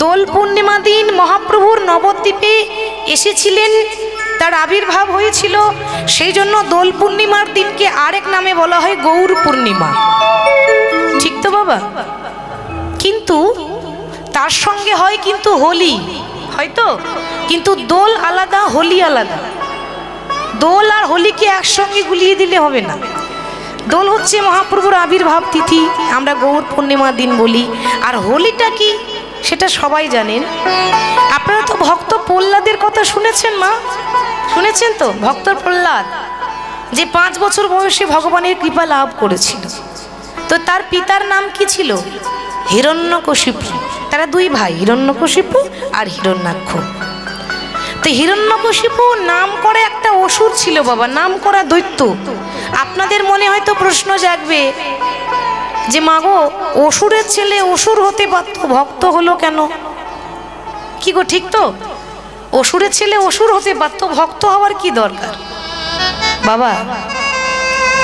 দোল পূর্ণিমা দিন মহাপ্রভুর নবদ্বীপে এসেছিলেন, তার আবির্ভাব হয়েছিল। সেই জন্য দোল পূর্ণিমার দিনকে আরেক নামে বলা হয় গৌর পূর্ণিমা। ঠিক তো বাবা? কিন্তু তার সঙ্গে হয় কিন্তু হোলি, হয়তো, কিন্তু দোল আলাদা, হোলি আলাদা। দোল আর হোলিকে একসঙ্গে গুলিয়ে দিলে হবে না। দোল হচ্ছে মহাপ্রভুর আবির্ভাব তিথি, আমরা গৌর পূর্ণিমা দিন বলি। আর হোলিটা কি সেটা সবাই জানেন। আপনারা তো ভক্ত প্রহ্লাদের কথা শুনেছেন মা? শুনেছেন তো? ভক্ত প্রহ্লাদ যে 5 বছর বয়সে ভগবানের কৃপা লাভ করেছিল, তো তার পিতার নাম কি ছিল? হিরণ্যকশিপু। তারা 2 ভাই, হিরণ্যকশিপু আর হিরণ্যাক্ষ। তো হিরণ্যকশিপু নাম করে একটা অসুর ছিল বাবা, নাম করা দৈত্য। আপনাদের মনে হয়তো প্রশ্ন জাগবে যে মাগো, অসুরের ছেলে অসুর হতে পারত, ভক্ত হলো কেন? কি গো, ঠিক তো? অসুরের ছেলে অসুর হতে পারত, ভক্ত হওয়ার কি দরকার? বাবা,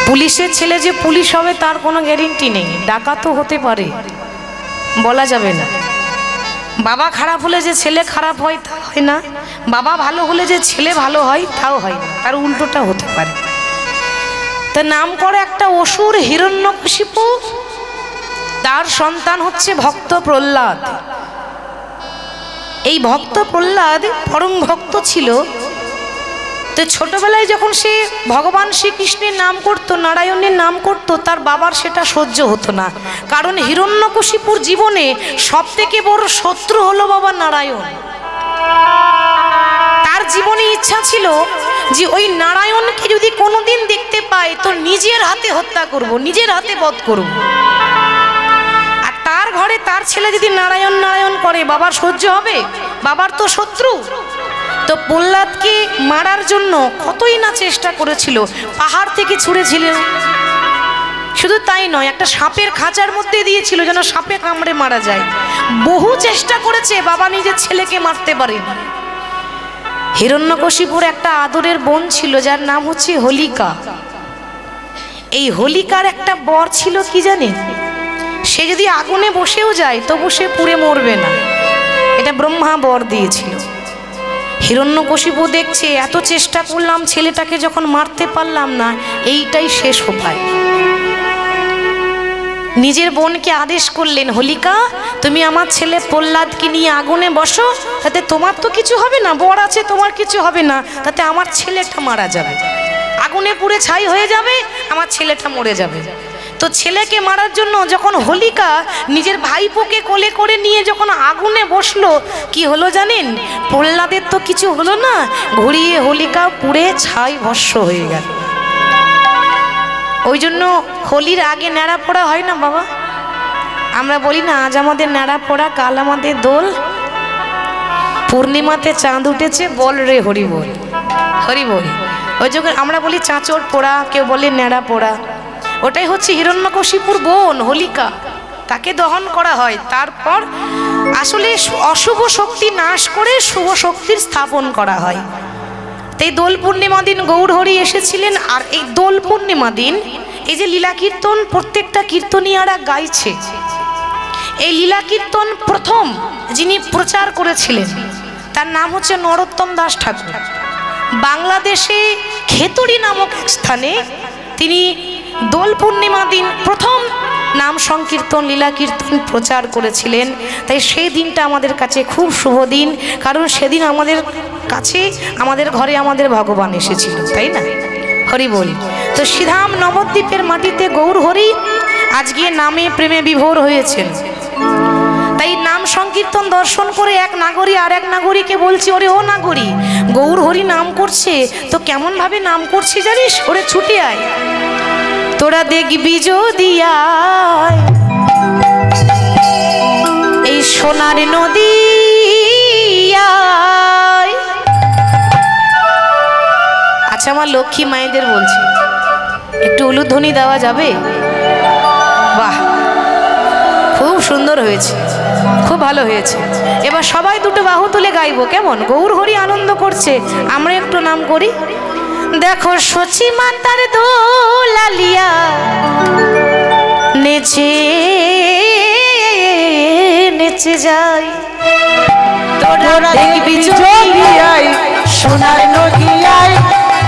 পুলিশের ছেলে যে পুলিশ হবে তার কোনো গ্যারেন্টি নেই, ডাকাতও হতে পারে, বলা যাবে না। বাবা খারাপ হলে যে ছেলে খারাপ হয় তা হয় না, বাবা ভালো হলে যে ছেলে ভালো হয় তাও হয় না, তার উল্টোটা হতে পারে। তো নাম করে একটা অসুর হিরণ্যকশিপু, তার সন্তান হচ্ছে ভক্ত প্রহ্লাদ। এই ভক্ত প্রহ্লাদ পরম ভক্ত ছিল। তো ছোটবেলায় যখন সে ভগবান শ্রীকৃষ্ণের নাম করত, নারায়ণের নাম করত, তার বাবার সেটা সহ্য হতো না। কারণ হিরণ্যকশিপুর জীবনে সব থেকে বড় শত্রু হলো বাবা নারায়ণ। তার জীবনে ইচ্ছা ছিল যে ওই নারায়ণকে যদি কোনোদিন দেখতে পাই তো নিজের হাতে হত্যা করব, নিজের হাতে বধ করব। আর তার ঘরে তার ছেলে যদি নারায়ণ নারায়ণ করে, বাবার সহ্য হবে? বাবার তো শত্রু। তো প্রহ্লাদকে মারার জন্য কতই না চেষ্টা করেছিল, পাহাড় থেকে ছুঁড়েছিল। শুধু তাই নয়, একটা সাপের খাঁচার মধ্যে দিয়েছিল যেন সাপে কামড়ে মারা যায়। বহু চেষ্টা করেছে, বাবা নিজের ছেলেকে মারতে পারেনি। হিরণ্যকশিপুর একটা আদরের বোন ছিল যার নাম হচ্ছে হোলিকা। এই হোলিকার একটা বর ছিল কি জানেন? সে যদি আগুনে বসেও যায় তবু সে পুড়ে মরবে না, এটা ব্রহ্মা বর দিয়েছিল। হিরণ্যকশিপু দেখছে এত চেষ্টা করলাম, ছেলেটাকে যখন মারতে পারলাম না, এইটাই শেষ উপায়। নিজের বোনকে আদেশ করলেন, হোলিকা তুমি আমার ছেলে প্রহ্লাদকে নিয়ে আগুনে বসো, তাতে তোমার তো কিছু হবে না, বর আছে, তোমার কিছু হবে না, তাতে আমার ছেলেটা মারা যাবে, আগুনে পুড়ে ছাই হয়ে যাবে, আমার ছেলেটা মরে যাবে। তো ছেলেকে মারার জন্য যখন হোলিকা নিজের ভাইপোকে কোলে করে নিয়ে যখন আগুনে বসলো, কি হলো জানেন? প্রহ্লাদের তো কিছু হলো না, ঘুরিয়ে হোলিকা পুড়ে ছাই ভস্ম হয়ে গেল। ওই জন্য হোলির আগে ন্যাড়া পোড়া হয় না বাবা? আমরা বলি না, আজ আমাদের ন্যাড়া পোড়া, কাল আমাদের দোল, পূর্ণিমাতে চাঁদ উঠেছে, বল রে হরি বল, হরি বল। ওই জন্য আমরা বলি চাঁচর পোড়া, কেউ বলে ন্যাড়া পোড়া। ওটাই হচ্ছে হিরণ্যকশিপুর বোন হোলিকা, তাকে দহন করা হয়। তারপর আসলে অশুভ শক্তি নাশ করে শুভ শক্তির স্থাপন করা হয়। এই দোল পূর্ণিমা দিন গৌর হরি এসেছিলেন। আর এই দোল পূর্ণিমা দিন এই যে লীলা কীর্তন প্রত্যেকটা কীর্তনীয়ারা গাইছে, এই লীলা কীর্তন প্রথম যিনি প্রচার করেছিলেন তার নাম হচ্ছে নরোত্তম দাস ঠাকুর। বাংলাদেশে খেতড়ি নামক স্থানে তিনি দোল পূর্ণিমা দিন প্রথম নাম সংকীর্তন লীলা কীর্তন প্রচার করেছিলেন। তাই সেই দিনটা আমাদের কাছে খুব শুভ দিন, কারণ সেদিন আমাদের কাছে, আমাদের ঘরে আমাদের ভগবান এসেছিল, তাই না? হরি বল। তো শ্রীধাম নবদ্বীপের মাটিতে গৌর হরি আজকে নামে প্রেমে বিভোর হয়েছেন। তাই নাম সংকীর্তন দর্শন করে এক নাগরী আর এক নাগরীকে বলছি, ওরে ও নাগরী, গৌর হরি নাম করছে তো কেমন ভাবে নাম করছে জানিস? ওরে ছুটে আয়, তোরা দেখবি যদি এই সোনার নদী। আচ্ছা, আমার লক্ষ্মী মায়েদের বলছি, একটু উলুধ্বনি দেওয়া যাবে? বাহ, খুব সুন্দর হয়েছে, খুব ভালো হয়েছে। এবার সবাই দুটো বাহু তুলে গাইবো, কেমন? গৌর হরি আনন্দ করছে, আমরা একটু নাম করি। দেখো সচি মাতার দোলালিয়া নেচে নেচে যায়। তোরা দেখবি যদি আই সোনার নদিয়ায়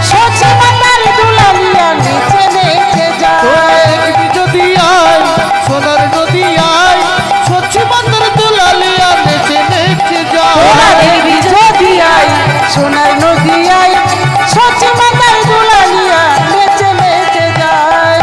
সচি মাতার দুলালিয়া নেচে নেচে যায়। তোরা দেখবি যদি আই সোনার নদিয়ায় সচি মাতার দুলালিয়া নেচে নেচে যায়। তোরা দেখবি যদি আই সোনার নদিয়ায় সচি মাতার দুলালিয়া নেচে নেচে যায়।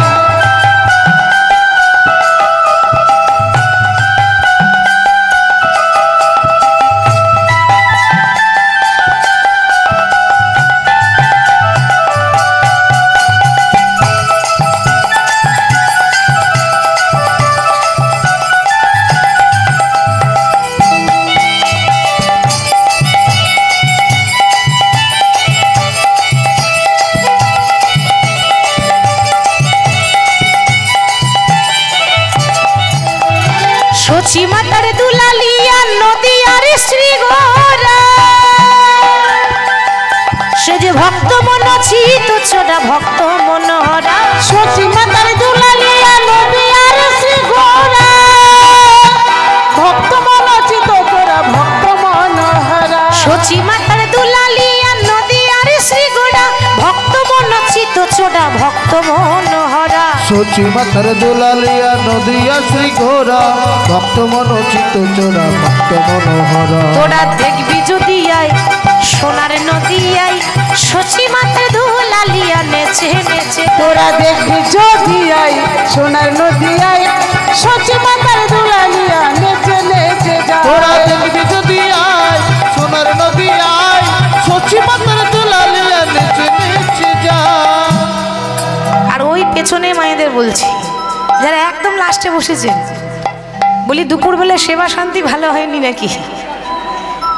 সচি মাতার দুলালিয়া নদিয়ার শ্রী গোরা সে যে ভক্ত মনচিত ছোটা ভক্ত মনোহরা। সচি মাতার দুলালিয়া নদিয়ার শ্রী গোরা ভক্ত মনচিত তোরা ভক্ত মনোহরা। সচি মাতার দুলালিয়া নদিয়ার শ্রী গোরা ভক্ত মনচিত ছোটা ভক্ত মনোহরা। সচি মাতার দুলালিয়া নদিয়া শ্রী ঘোরা ভক্ত মনোচিত চোরা ভক্ত মনোহরা। তোরা দেখবি যদি আই সোনার নদিয়ায় সচি মাতার দুলালিয়া নেচে নেচে। তোরা দেখবি যদি আই সোনার নদিয়ায় সচি মাতার দুলালিয়া নেচে নেচে যায়। তোরা দেখবি যদি আই সোনার নদিয়ায় সচি মাতার দুলালিয়া নেচে নেচে যায়। আর ওই পেছনে মায়েদের বলছি যারা একদম লাস্টে বসেছেন, বলি দুপুরবেলা সেবা শান্তি ভালো হয়নি নাকি?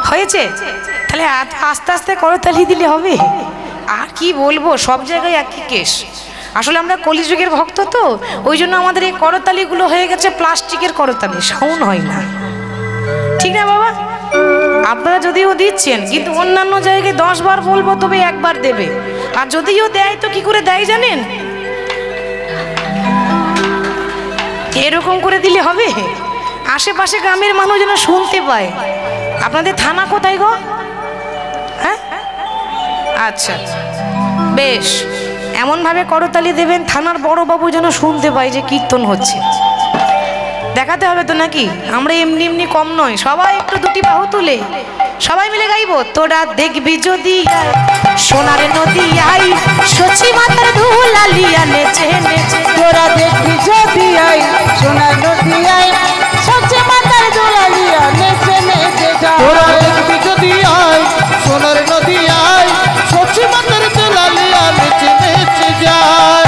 হয়েছে? তাহলে আস্তে আস্তে করতালি দিলে হবে। আর কি বলবো, সব জায়গায় একই কেস। আসলে আমরা কলিযুগের ভক্ত তো, ওই জন্য আমাদের এই করতালিগুলো হয়ে গেছে প্লাস্টিকের করতালি, সাউন্ড হয় না। ঠিক না বাবা? আপনারা যদিও দিচ্ছেন, কিন্তু অন্যান্য জায়গায় 10 বার বলবো তবে একবার দেবে। আর যদিও দেয় তো কি করে দেয় জানেন? এরকম করে দিলে হবে? আশেপাশে গ্রামের মানুষ যেন শুনতে পায়। আপনাদের থানা কোথায় গো? হ্যাঁ, আচ্ছা বেশ, এমনভাবে করতালি দেবেন থানার বড়বাবু যেন শুনতে পায় যে কীর্তন হচ্ছে। দেখাতে হবে তো নাকি? আমরা এমনি এমনি কম নয়, সবাই একটু দুটি বাহু তুলে সবাই মিলে গাইবো। তোরা দেখবি যদি সোনার নদিয়ায় সচি মাতার দুলালিয়া নেচে নেচে। তোরা দেখবি যদি সোনার নদিয়ায় সচি মাতার দুলালিয়া নেচে নেচে যায়। তোরা দেখবি যদি আই সোনার নদিয়ায় সচি মাতার দুলালিয়া নেচে নেচে যায়।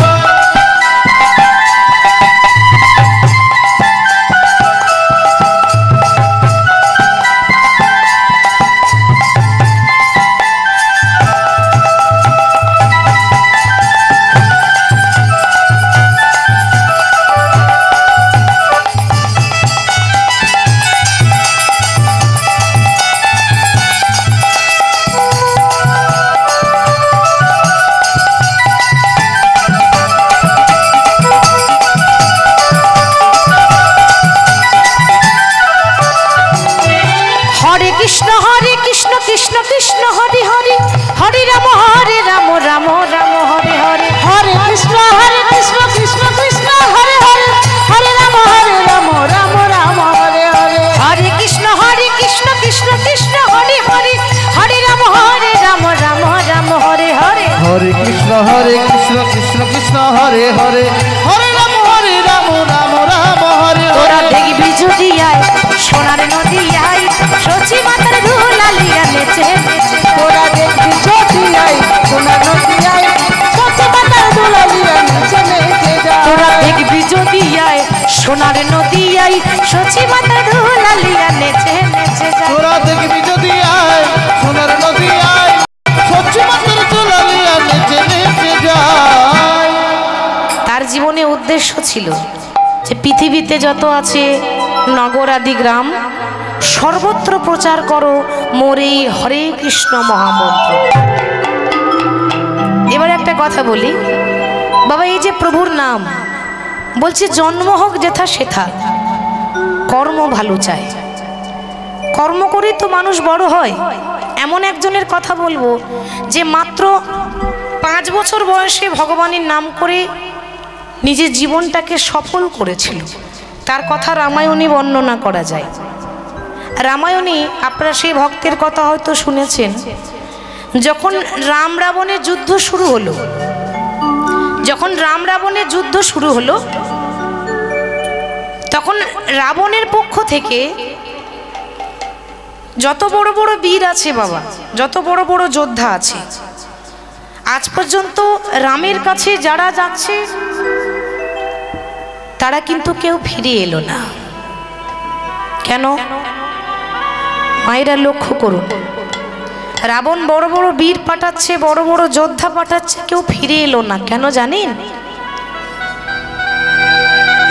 কৃষ্ণ কৃষ্ণ হরি হরি, হরি রাম রাম রাম হরে হরে, হরে কৃষ্ণ কৃষ্ণ কৃষ্ণ হরে হরে, হরে রাম রাম রাম হরে হরে, হরে কৃষ্ণ কৃষ্ণ কৃষ্ণ হরি হরি, হরে রাম রাম রাম হরে হরে, হরে কৃষ্ণ কৃষ্ণ কৃষ্ণ হরে হরে, হরে রাম রাম রাম হরে। তোরা দেখবি যদি আয় সোনার নদিয়ায় সচি মাতার দুলালিয়া নেচে নেচে। তোরা দেখবি যদি আয় সোনার নদিয়ায় সচি মাতার দুলালিয়া নেচে নেচে যায়। তোরা দেখবি যদি আয় সোনার নদিয়ায় সচি মাতার দুলালিয়া নেচে নেচে যায়। তোরা দেখবি যদি আয় সোনার নদিয়ায় সচি মাতার দুলালিয়া নেচে নেচে যায়। তার জীবনে উদ্দেশ্য ছিল যে পৃথিবীতে যত আছে নগর আদি গ্রাম সর্বত্র প্রচার করো মোর এই হরে কৃষ্ণ মহামন্ত্র। এবার একটা কথা বলি বাবা, এই যে প্রভুর নাম বলছে জন্ম হোক যেথা সেথা, কর্ম ভালো চায়। কর্ম করেই তো মানুষ বড় হয়। এমন একজনের কথা বলবো যে মাত্র 5 বছর বয়সে ভগবানের নাম করে নিজের জীবনটাকে সফল করেছিল। তার কথা রামায়ণে বর্ণনা করা যায়। রামায়ণে আপনারা সেই ভক্তের কথা হয়তো শুনেছেন, যখন রাম রাবণের যুদ্ধ শুরু হলো, তখন রাবণের পক্ষ থেকে যত বড় বড় বীর আছে বাবা, যত বড় বড় যোদ্ধা আছে, আজ পর্যন্ত রামের কাছে যারা যাচ্ছে তারা কিন্তু কেউ ফিরে এলো না। কেন? মায়েরা লক্ষ্য করুন, রাবণ বড় বড় বীর পাঠাচ্ছে, বড় বড় যোদ্ধা পাঠাচ্ছে, কেউ ফিরে এলো না। কেন জানেন?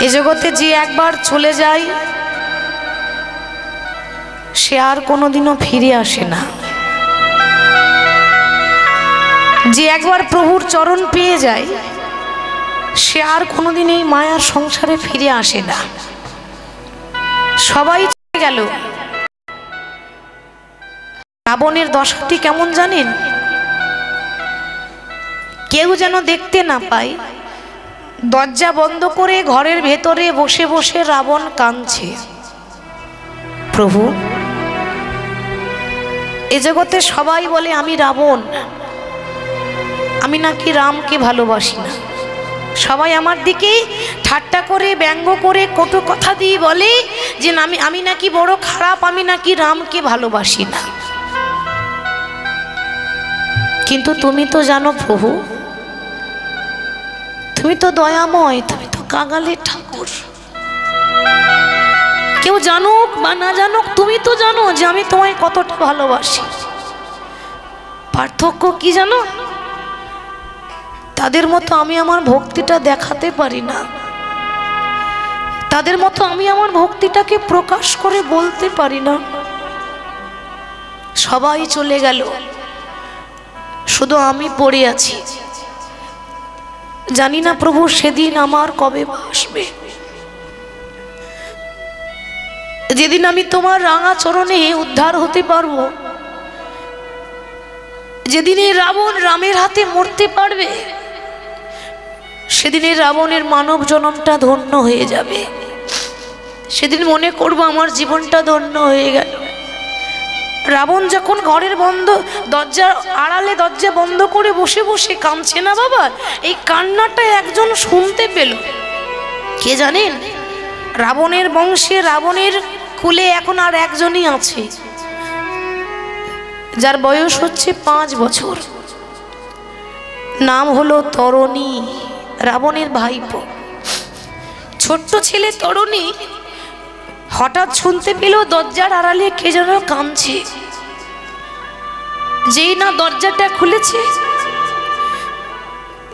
এ জগতে যে একবার চলে যায় সে আর কোনোদিনও ফিরে আসে না। যে একবার প্রভুর চরণ পেয়ে যায় সে আর কোনোদিন এই মায়ার সংসারে ফিরে আসে না। সবাই চলে গেল। রাবণের দশাটি কেমন জানেন? কেউ যেন দেখতে না পায়, দরজা বন্ধ করে ঘরের ভেতরে বসে বসে রাবণ কাঁদছে, প্রভু এ জগতে সবাই বলে আমি রাবণ, আমি নাকি রামকে ভালোবাসি না। সবাই আমার দিকে ঠাট্টা করে ব্যঙ্গ করে কটু কথা দিয়ে বলে যে আমি নাকি বড় খারাপ, আমি নাকি রামকে ভালোবাসি না। কিন্তু তুমি তো জানো প্রভু, তুমি তো দয়াময়, তুমি তো কাঙালের ঠাকুর। কেউ জানুক বা না জানুক তুমি তো জানো যে আমি তোমায় কতটা ভালোবাসি। পার্থক্য কি জানো? তাদের মতো আমি আমার ভক্তিটা দেখাতে পারি না, তাদের মতো আমি আমার ভক্তিটাকে প্রকাশ করে বলতে পারি না। সবাই চলে গেল, শুধু আমি পড়ে আছি। জানি না প্রভু সেদিন আমার কবে আসবে, যেদিন আমি তোমার রাঙা চরণে উদ্ধার হতে পারবো, যেদিন এই রাবণ রামের হাতে মরতে পারবে, সেদিন এই রাবণের মানব জন্মটা ধন্য হয়ে যাবে। সেদিন মনে করব আমার জীবনটা ধন্য হয়ে গেল। রাবণ যখন ঘরের দরজার আড়ালে দরজা বন্ধ করে বসে বসে কাঁদছে না বাবা, এই কান্নাটা একজন শুনতে পেল। কে জানেন? রাবণের বংশে, রাবণের কুলে এখন আর একজনই আছে, যার বয়স হচ্ছে 5 বছর। নাম হলো তরণী, রাবণের ভাইপো। ছোট্ট ছেলে তরণী হঠাৎ শুনতে পেল দরজার আড়ালে কে যেন কাঁদছে। যেই না দরজাটা খুলেছে,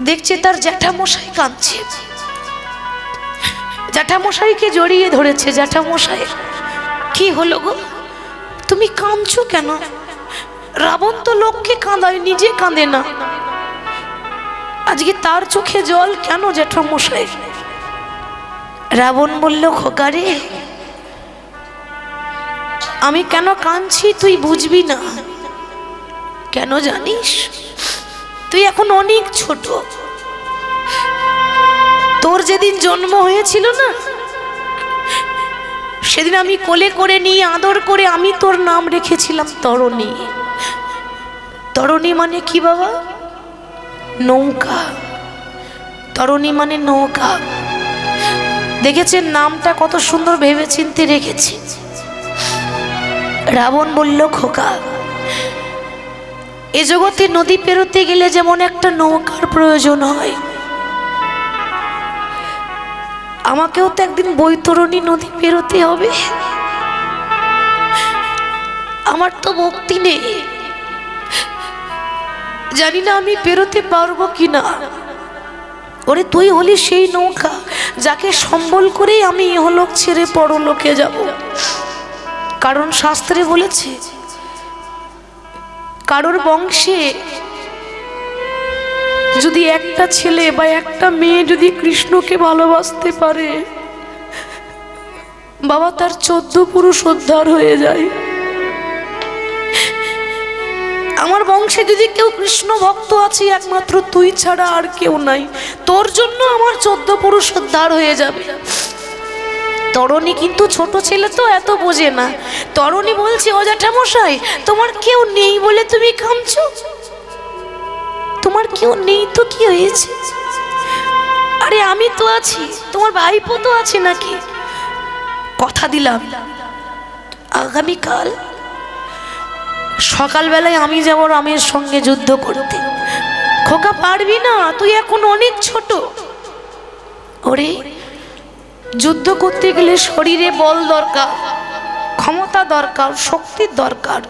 দেখছে তার জ্যাঠামশাই কাঁদছে। জ্যাঠামশাইকে জড়িয়ে ধরেছে। জ্যাঠামশাই, কি হলো গো, তুমি কাঁদছো কেন? রাবণ তো লোককে কাঁদায়, নিজে কাঁদে না, আজকে তার চোখে জল কেন জ্যাঠামশাই? রাবণ বলল, খোকারে আমি কেন কাঁদছি তুই বুঝবি না। কেন জানিস? তুই এখন অনেক ছোট। তোর যেদিন জন্ম হয়েছিল না, সেদিন আমি কোলে করে নিয়ে আদর করে আমি তোর নাম রেখেছিলাম তরণী। তরণী মানে কি বাবা? নৌকা। তরণী মানে নৌকা। দেখেছেন নামটা কত সুন্দর ভেবে চিনতে রেখেছি। রাবণ বলল, খোকা এ জগতে নদী পেরোতে গেলে যেমন একটা নৌকার প্রয়োজন হয়, আমাকেও তো একদিন বৈতরণী নদী পেরোতে হবে। আমার তো ভক্তি নেই, জানি না আমি পেরোতে পারবো কিনা। ওরে তুই হলি সেই নৌকা যাকে সম্বল করেই আমি ইহলোক ছেড়ে পরলোকে যাব। কারণ শাস্ত্রে বলেছে, কারোর বংশে যদি একটা ছেলে বা একটা মেয়ে যদি কৃষ্ণকে ভালোবাসতে পারে, বাবা তার 14 পুরুষ উদ্ধার হয়ে যায়। আমার বংশে যদি কেউ কৃষ্ণ ভক্ত আছে একমাত্র তুই ছাড়া আর কেউ নাই, তোর জন্য আমার 14 পুরুষ উদ্ধার হয়ে যাবে। তরণী কিন্তু ছোট ছেলে তো, এত বোঝে না। তরণী বলছে, ও জ্যাঠামশাই, তোমার কেউ নেই বলে তুমি কাঁদছো? তোমার কেউ নেই তো কি হয়েছে? আরে আমি তো আছি, তোমার ভাইপো তো আছে নাকি? কথা দিলাম আগামীকাল সকালবেলায় আমি যাব রামের সঙ্গে যুদ্ধ করতে। খোকা পারবি না, তুই এখন অনেক ছোট। ওরে, যুদ্ধ করতে গেলে শরীরে বল দরকার, ক্ষমতা দরকার, শক্তির দরকার।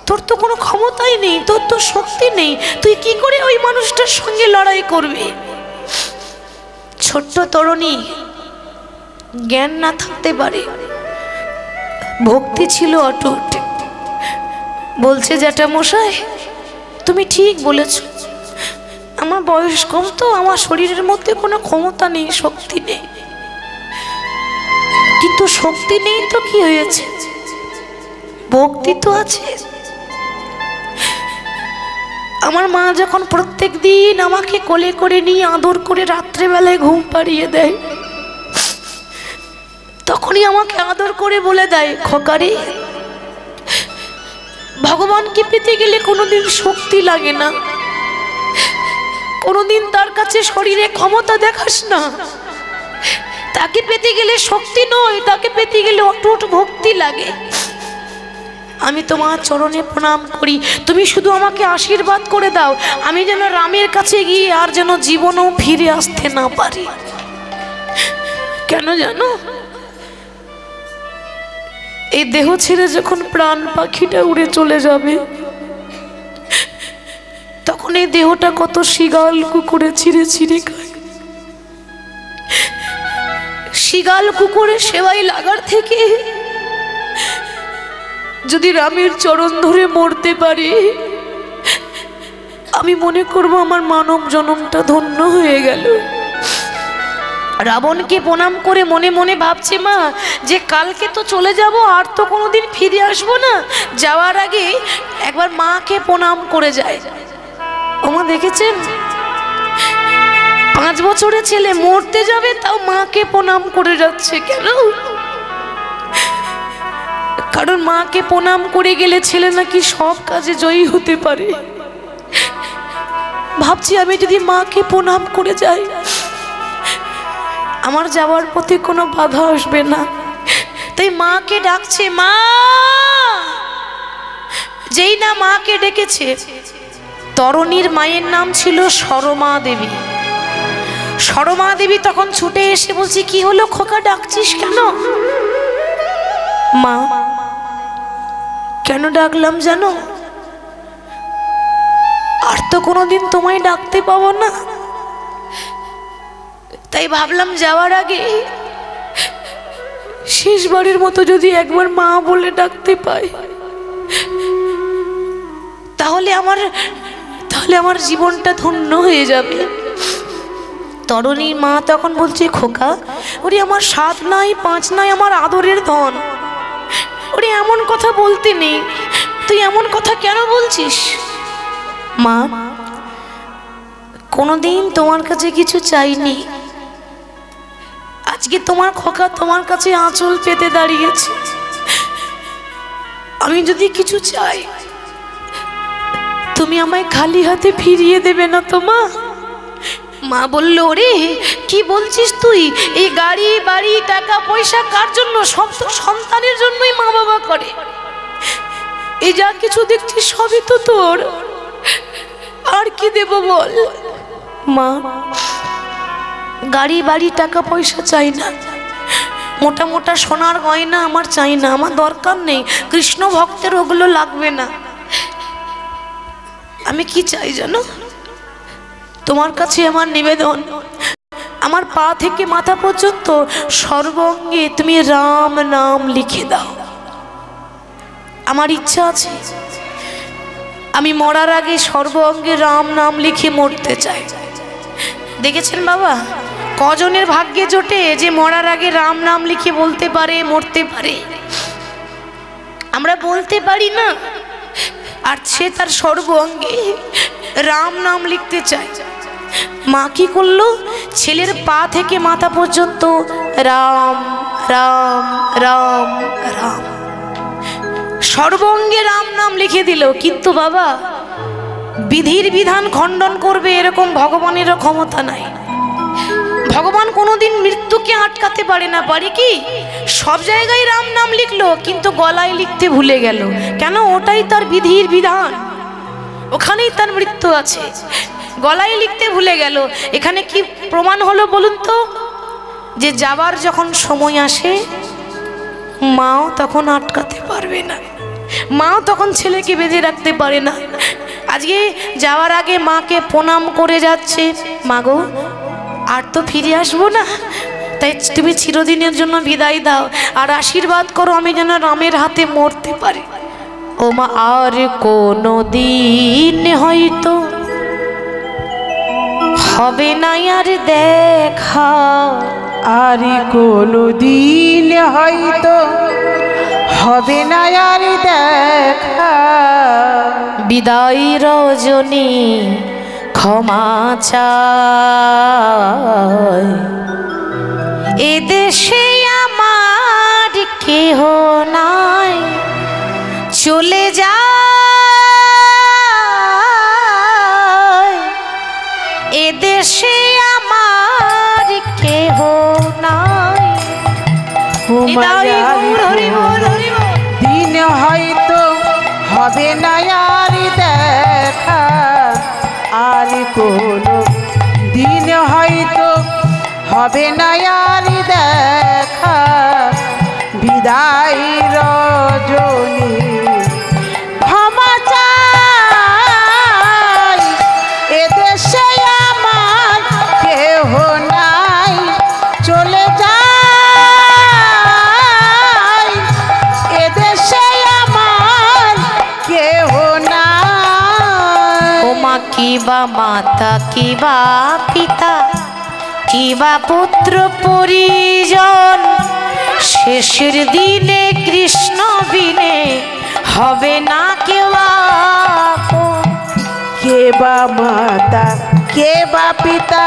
তোর তো কোনো ক্ষমতাই নেই, তোর তো শক্তি নেই, তুই কি করে ওই মানুষটার সঙ্গে লড়াই করবি? ছোট্ট তরুণী, জ্ঞান না থাকতে পারে, ভক্তি ছিল অটুট। বলছে, জ্যাঠামশাই তুমি ঠিক বলেছ, আমার বয়স কম তো, আমার শরীরের মধ্যে কোনো ক্ষমতা নেই, শক্তি নেই। কিন্তু শক্তি নেই তো কি হয়েছে, ভক্তি তো আছে। আমার মা যখন প্রত্যেক দিন আমাকে কোলে করে নিয়ে আদর করে রাত্রেবেলায় ঘুম পাড়িয়ে দেয়, তখনই আমাকে আদর করে বলে দেয়, খোকারে, ভগবানকে পেতে গেলে কোনোদিন শক্তি লাগে না, কোনোদিন তার কাছে শরীরে ক্ষমতা দেখাস না। তাকে পেতে গেলে শক্তি নয়, তাকে পেতে গেলে অটুট ভক্তি লাগে। আমি তোমার চরণে প্রণাম করি, তুমি শুধু আমাকে আশীর্বাদ করে দাও, আমি যেন রামের কাছে গিয়ে আর যেন জীবনেও ফিরে আসতে না পারি। কেন জানো, এই দেহ ছেড়ে যখন প্রাণ পাখিটা উড়ে চলে যাবে, তখন এই দেহটা কত শিগাল কুকুরে ছিঁড়ে ছিঁড়ে খায়। শিগাল কুকুরের সেবাই লাগার থেকে যদি রামের চরণ ধরে মরতে পারি, আমি মনে করব আমার মানব জন্মটা ধন্য হয়ে গেল। রাবণকে প্রণাম করে মনে মনে ভাবছে মা, যে কালকে তো চলে যাব, আর তো কোনোদিন ফিরে আসবো না, যাওয়ার আগে একবার মাকে প্রণাম করে যায়। ওমা দেখেছেন, 5 বছরের ছেলে মরতে যাবে তাও মাকে প্রণাম করে যাচ্ছে। কেন? কারণ মাকে প্রণাম করে গেলে ছেলে নাকি সব কাজে জয়ী হতে পারে। ভাবছি আমি যদি মাকে প্রণাম করে যাই, আমার যাওয়ার পথে কোনো বাধা আসবে না। তাই মাকে ডাকছে, মা। যেই না মাকে ডেকেছে, তরণীর মায়ের নাম ছিল সরমা দেবী। সরমা দেবী তখন ছুটে এসে বলছে, কি হলো খোকা, ডাকছিস কেন? মা, কেন ডাকলাম জানো? আর তো কোনোদিন তোমায় ডাকতে পাবো না, তাই ভাবলাম যাওয়ার আগে শেষবারের মতো যদি একবার মা বলে ডাকতে পাই, তাহলে আমার জীবনটা ধন্য হয়ে যাবে। তরুণীর মা তখন বলছে, খোকা, ওরে আমার 7 নাই 5 নাই, আমার আদরের ধন, ওরে এমন কথা বলতে নেই, তুই এমন কথা কেন বলছিস? মা, কোনোদিন তোমার কাছে কিছু চাইনি, আজকে তোমার খোকা তোমার কাছে আঁচল পেতে দাঁড়িয়েছে। আমি যদি কিছু চাই, তুমি আমায় খালি হাতে ফিরিয়ে দেবে না তো মা? মা বলল, ওরে কি বলছিস তুই? এই গাড়ি বাড়ি টাকা পয়সা কার জন্য? সব তো সন্তানের জন্যই মা বাবা করে। এই যা কিছু দেখছিস সবই তো তোর, আর কি দেব বল? মা, গাড়ি বাড়ি টাকা পয়সা চাই না, মোটা মোটা সোনার গয়না আমার চাই না, আমার দরকার নেই, কৃষ্ণ ভক্তের ওগুলো লাগবে না। আমি কি চাই জানো? তোমার কাছে আমার নিবেদন, আমার পা থেকে মাথা পর্যন্ত সর্বঙ্গে তুমি রাম নাম লিখে দাও। আমার ইচ্ছা আছে, আমি মরার আগে সর্বঙ্গে রাম নাম লিখে মরতে চাই। দেখেছেন বাবা, কজনের ভাগ্যে জোটে যে মরার আগে রাম নাম লিখে বলতে পারে, মরতে পারে? আমরা বলতে পারি না, আর সে তার সর্ব অঙ্গে রাম নাম লিখতে চায়। মা কি করলো, ছেলের পা থেকে মাথা পর্যন্ত রাম রাম রাম রাম, সর্বঙ্গে রাম নাম লিখে দিল। কিন্তু বাবা, বিধির বিধান খণ্ডন করবে এরকম ভগবানেরও ক্ষমতা নাই। ভগবান কোনোদিন মৃত্যুকে আটকাতে পারে না। পারে কি? সব জায়গায় রাম নাম লিখলো, কিন্তু গলায় লিখতে ভুলে গেল। কেন? ওটাই তার বিধির বিধান, ওখানেই তার মৃত্যু আছে। গলায় লিখতে ভুলে গেল। এখানে কি প্রমাণ হলো বলুন তো? যে যাবার যখন সময় আসে, মাও তখন আটকাতে পারবে না, মাও তখন ছেলেকে বেঁধে রাখতে পারে না। আজকে যাওয়ার আগে মাকে প্রণাম করে যাচ্ছে, মাগো আর তো ফিরে আসবো না, তাই তুমি চিরদিনের জন্য বিদায় দাও, আর আশীর্বাদ করো আমি যেন রামের হাতে মরতে পারি। ও মা, আর কোনো দিন হয়তো হবে না আর দেখা, আর কোনো দিন হয়তো হবে না আর দেখা, বিদায় রজনী ক্ষমা চাই, এদেশে আমার কেহ নাই, চলে যায়, এদেশে আমার কেহ নাই। দিন হয়তো হবে না আর দেখা, আর কোনো দিন হয়তো হবে না আর দেখা, বিদায় রজনী ক্ষমা চাই, এদেশে আমার কেহ নাই, চলে যাই, এদেশে আমার কেহ নাই। ও মা, কিবা মাতা, কিবা পিতা, কিবা পুত্র পরিজন, শেষের দিনে কৃষ্ণ বিনে হবে না কেউ আপন। কে বা মাতা, কে বা পিতা,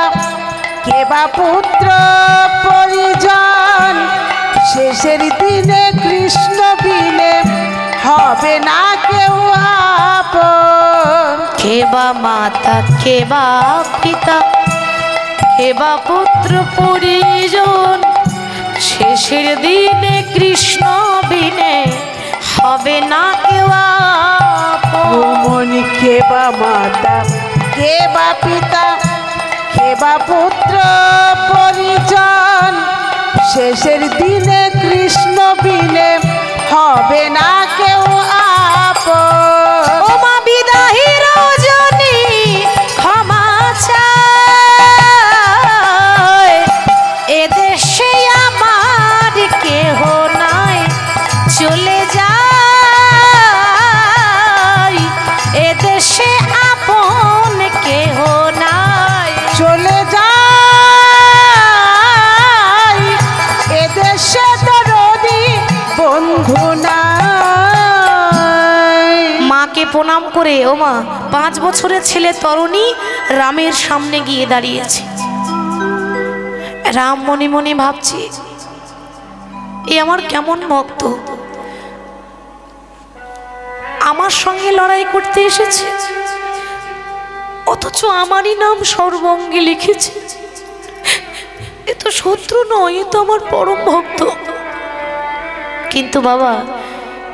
কে বা পুত্র পরিজন, শেষের দিনে কৃষ্ণ বিনে হবে না কেউ আপন। কে বা মাতা, কে বা পিতা, কে বা পুত্র পরিজন, শেষের দিনে কৃষ্ণ বিনে হবে না কেউ আপন। কে বা মাতা, কে বা পিতা, কে বা পুত্র পরিজন, শেষের দিনে কৃষ্ণ বিনে হবে না কেউ আপন। ও মা, বিদায়ী রজনী ক্ষমা চাই, এদেশে আমার কেহ নাই, চলে যাই, এদেশে আপন কেহ নাই, চলে যাই, এদেশে দরদি বন্ধু নাই। মাকে প্রণাম করে, ও মা, 5 বছরের ছেলে তরুণী রামের সামনে গিয়ে দাঁড়িয়েছে। রাম মনে মনে ভাবছে, এ আমার কেমন ভক্ত, আমার সঙ্গে লড়াই করতে এসেছে, অথচ আমারই নাম সর্বঙ্গে লিখেছে। এ তো শত্রু নয়, এ তো আমার পরম ভক্ত। কিন্তু বাবা,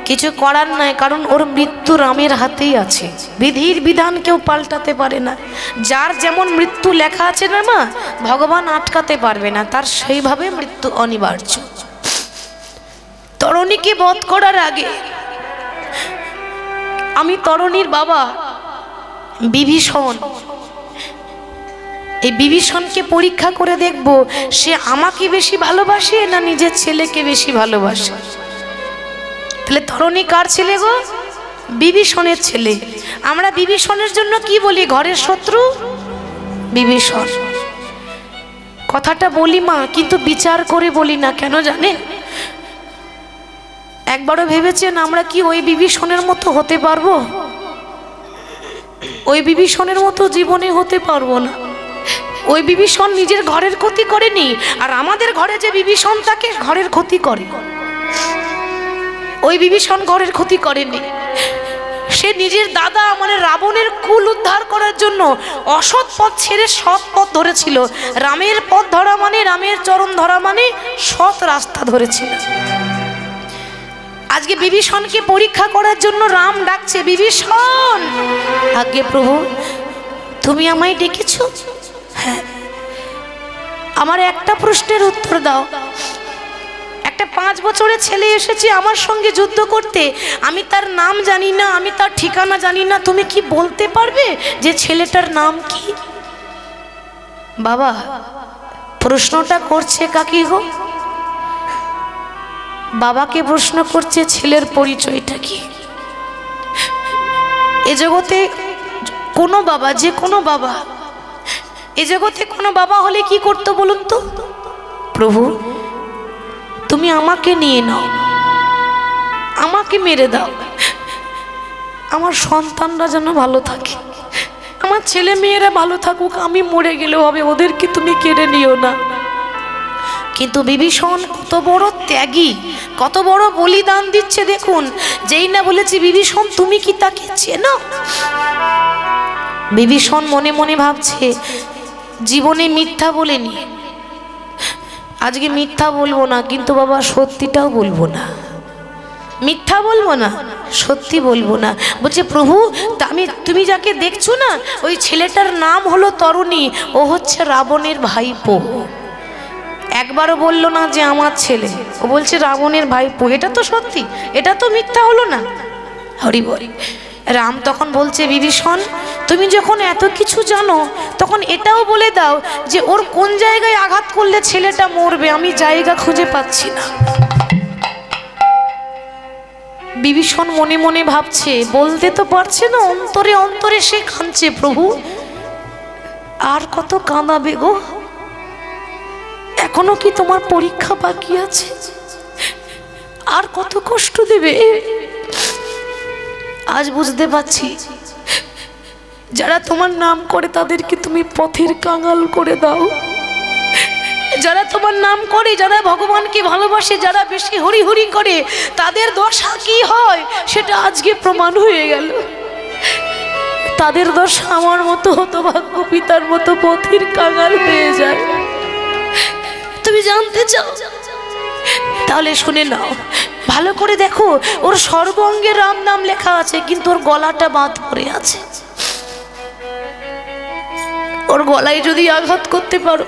কিছু করার নাই, কারণ ওর মৃত্যু রামের হাতেই আছে। বিধির বিধান কেউ পাল্টাতে পারে না। যার যেমন মৃত্যু লেখা আছে না মা, ভগবান আটকাতে পারবে না, তার সেইভাবে মৃত্যু অনিবার্য। তরুণীকে বধ করার আগে আমি তরুণীর বাবা বিভীষণ, এই বিভীষণকে পরীক্ষা করে দেখব সে আমাকে বেশি ভালোবাসে না নিজের ছেলেকে বেশি ভালোবাসে। তাহলে তরুণী কার ছেলে গো? বিভীষণের ছেলে। আমরা বিভীষণের জন্য কি বলি? ঘরের শত্রু বিভীষণ। কথাটা বলি মা, কিন্তু বিচার করে বলি না। কেন জানেন? একবারও ভেবেছেন আমরা কি ওই বিভীষণের মতো হতে পারবো? ওই বিভীষণের মতো জীবনে হতে পারবো না। ওই বিভীষণ নিজের ঘরের ক্ষতি করেনি, আর আমাদের ঘরে যে বিভীষণ থাকে ঘরের ক্ষতি করে। ওই বিভীষণ ঘরের ক্ষতি করেনি, সে নিজের দাদা মানে রাবণের কুল উদ্ধার করার জন্য অসৎ পথ ছেড়ে সৎ পথ ধরেছিল। রামের পথ ধরা মানে, রামের চরণ ধরা মানে সৎ রাস্তা ধরেছিল। আজকে বিভীষণকে পরীক্ষা করার জন্য রাম ডাকছে, বিভীষণ। আগে প্রভু, তুমি আমায় ডেকেছ? হ্যাঁ। আমার একটা প্রশ্নের উত্তর দাও। একটা 5 বছরের ছেলে এসেছে আমার সঙ্গে যুদ্ধ করতে, আমি তার নাম জানি না, আমি তার ঠিকানা জানি না, তুমি কি বলতে পারবে যে ছেলেটার নাম কি? বাবা, প্রশ্নটা করছে কাকি গো? বাবাকে প্রশ্ন করছে ছেলের পরিচয়টা কি। এ জগতে কোনো বাবা, যে কোনো বাবা, এ জগতে কোনো বাবা হলে কি করতো বলুন তো? প্রভু, তুমি আমাকে নিয়ে নাও, আমাকে মেরে দাও, আমার সন্তানরা যেন ভালো থাকে, আমার ছেলে মেয়েরা ভালো থাকুক, আমি মরে গেলেও হবে, ওদেরকে তুমি কেড়ে নিও না। কিন্তু বিভীষণ কত বড় ত্যাগী, কত বড় বলিদান দিচ্ছে দেখুন। যেই না বলেছি বিভীষণ তুমি কি তাকে চেনো? বিভীষণ মনে মনে ভাবছে জীবনে মিথ্যা বলেনি, আজকে মিথ্যা বলবো না, কিন্তু বাবা সত্যিটাও বলবো না। মিথ্যা বলবো না, সত্যি বলবো না। বলছে প্রভু, তুমি যাকে দেখছো না, ওই ছেলেটার নাম হলো তরুণী, ও হচ্ছে রাবণের ভাইপো। একবারও বললো না যে আমার ছেলে, ও বলছে রাবণের ভাইপো। এটা তো সত্যি, এটা তো মিথ্যা হলো না। হরি বল। রাম তখন বলছে বিভীষণ, তুমি যখন এত কিছু জানো তখন এটাও বলে দাও যে ওর কোন জায়গায় আঘাত করলে ছেলেটা মরবে, আমি জায়গা খুঁজে পাচ্ছি না। বিভীষণ মনে মনে ভাবছে, বলতে তো পারছে না, অন্তরে অন্তরে সে কাঁদছে, প্রভু আর কত কাঁদাবে গো? এখনো কি তোমার পরীক্ষা বাকি আছে? আর কত কষ্ট দেবে? আজ বুঝতে পারছি যারা তোমার নাম করে তাদেরকে তুমি পথের কাঙাল করে দাও। যারা তোমার নাম করে, যারা ভগবানকে ভালোবাসে, যারা বেশি হরি হরি করে, তাদের দশা কি হয় সেটা আজকে প্রমাণ হয়ে গেল। তাদের দশা আমার মতো হতভাগ্য পিতার মতো পথের কাঙাল হয়ে যায়। তুমি জানতে চাও? তাহলে শুনে নাও, ভালো করে দেখো। ওর সর্বাঙ্গে রাম নাম লেখা আছে, কিন্তু ওর গলাটা বাঁধ পড়ে আছে। ওর গলায় যদি আঘাত করতে পারো,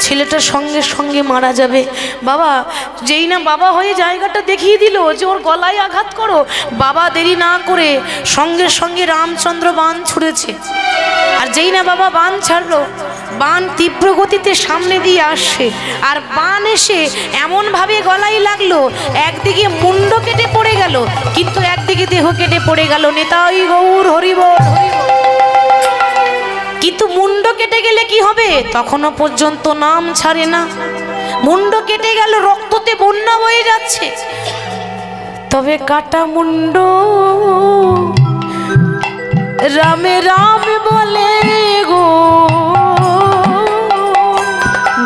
ছেলেটা সঙ্গে সঙ্গে মারা যাবে। বাবা যেই না বাবা হয়ে জায়গাটা দেখিয়ে দিল যে ওর গলায় আঘাত করো, বাবা দেরি না করে সঙ্গে সঙ্গে রামচন্দ্র বাণ ছুঁড়েছে। আর যেই না বাবা বাণ ছাড়লো, বাণ তীব্র গতিতে সামনে দিয়ে আসছে, আর বাণ এসে এমনভাবে গলায় লাগলো, একদিকে মুন্ড কেটে পড়ে গেল, কিন্তু একদিকে দেহ কেটে পড়ে গেল। নেতাই গৌর হরিবল হরিবল। কিন্তু মুন্ড কেটে গেলে কি হবে? তখনও পর্যন্ত নাম ছাড়ে না। মুন্ড কেটে গেল, রক্ততে বন্যা বয়ে যাচ্ছে, তবে কাটা মুন্ড রামে রাম বলে গো।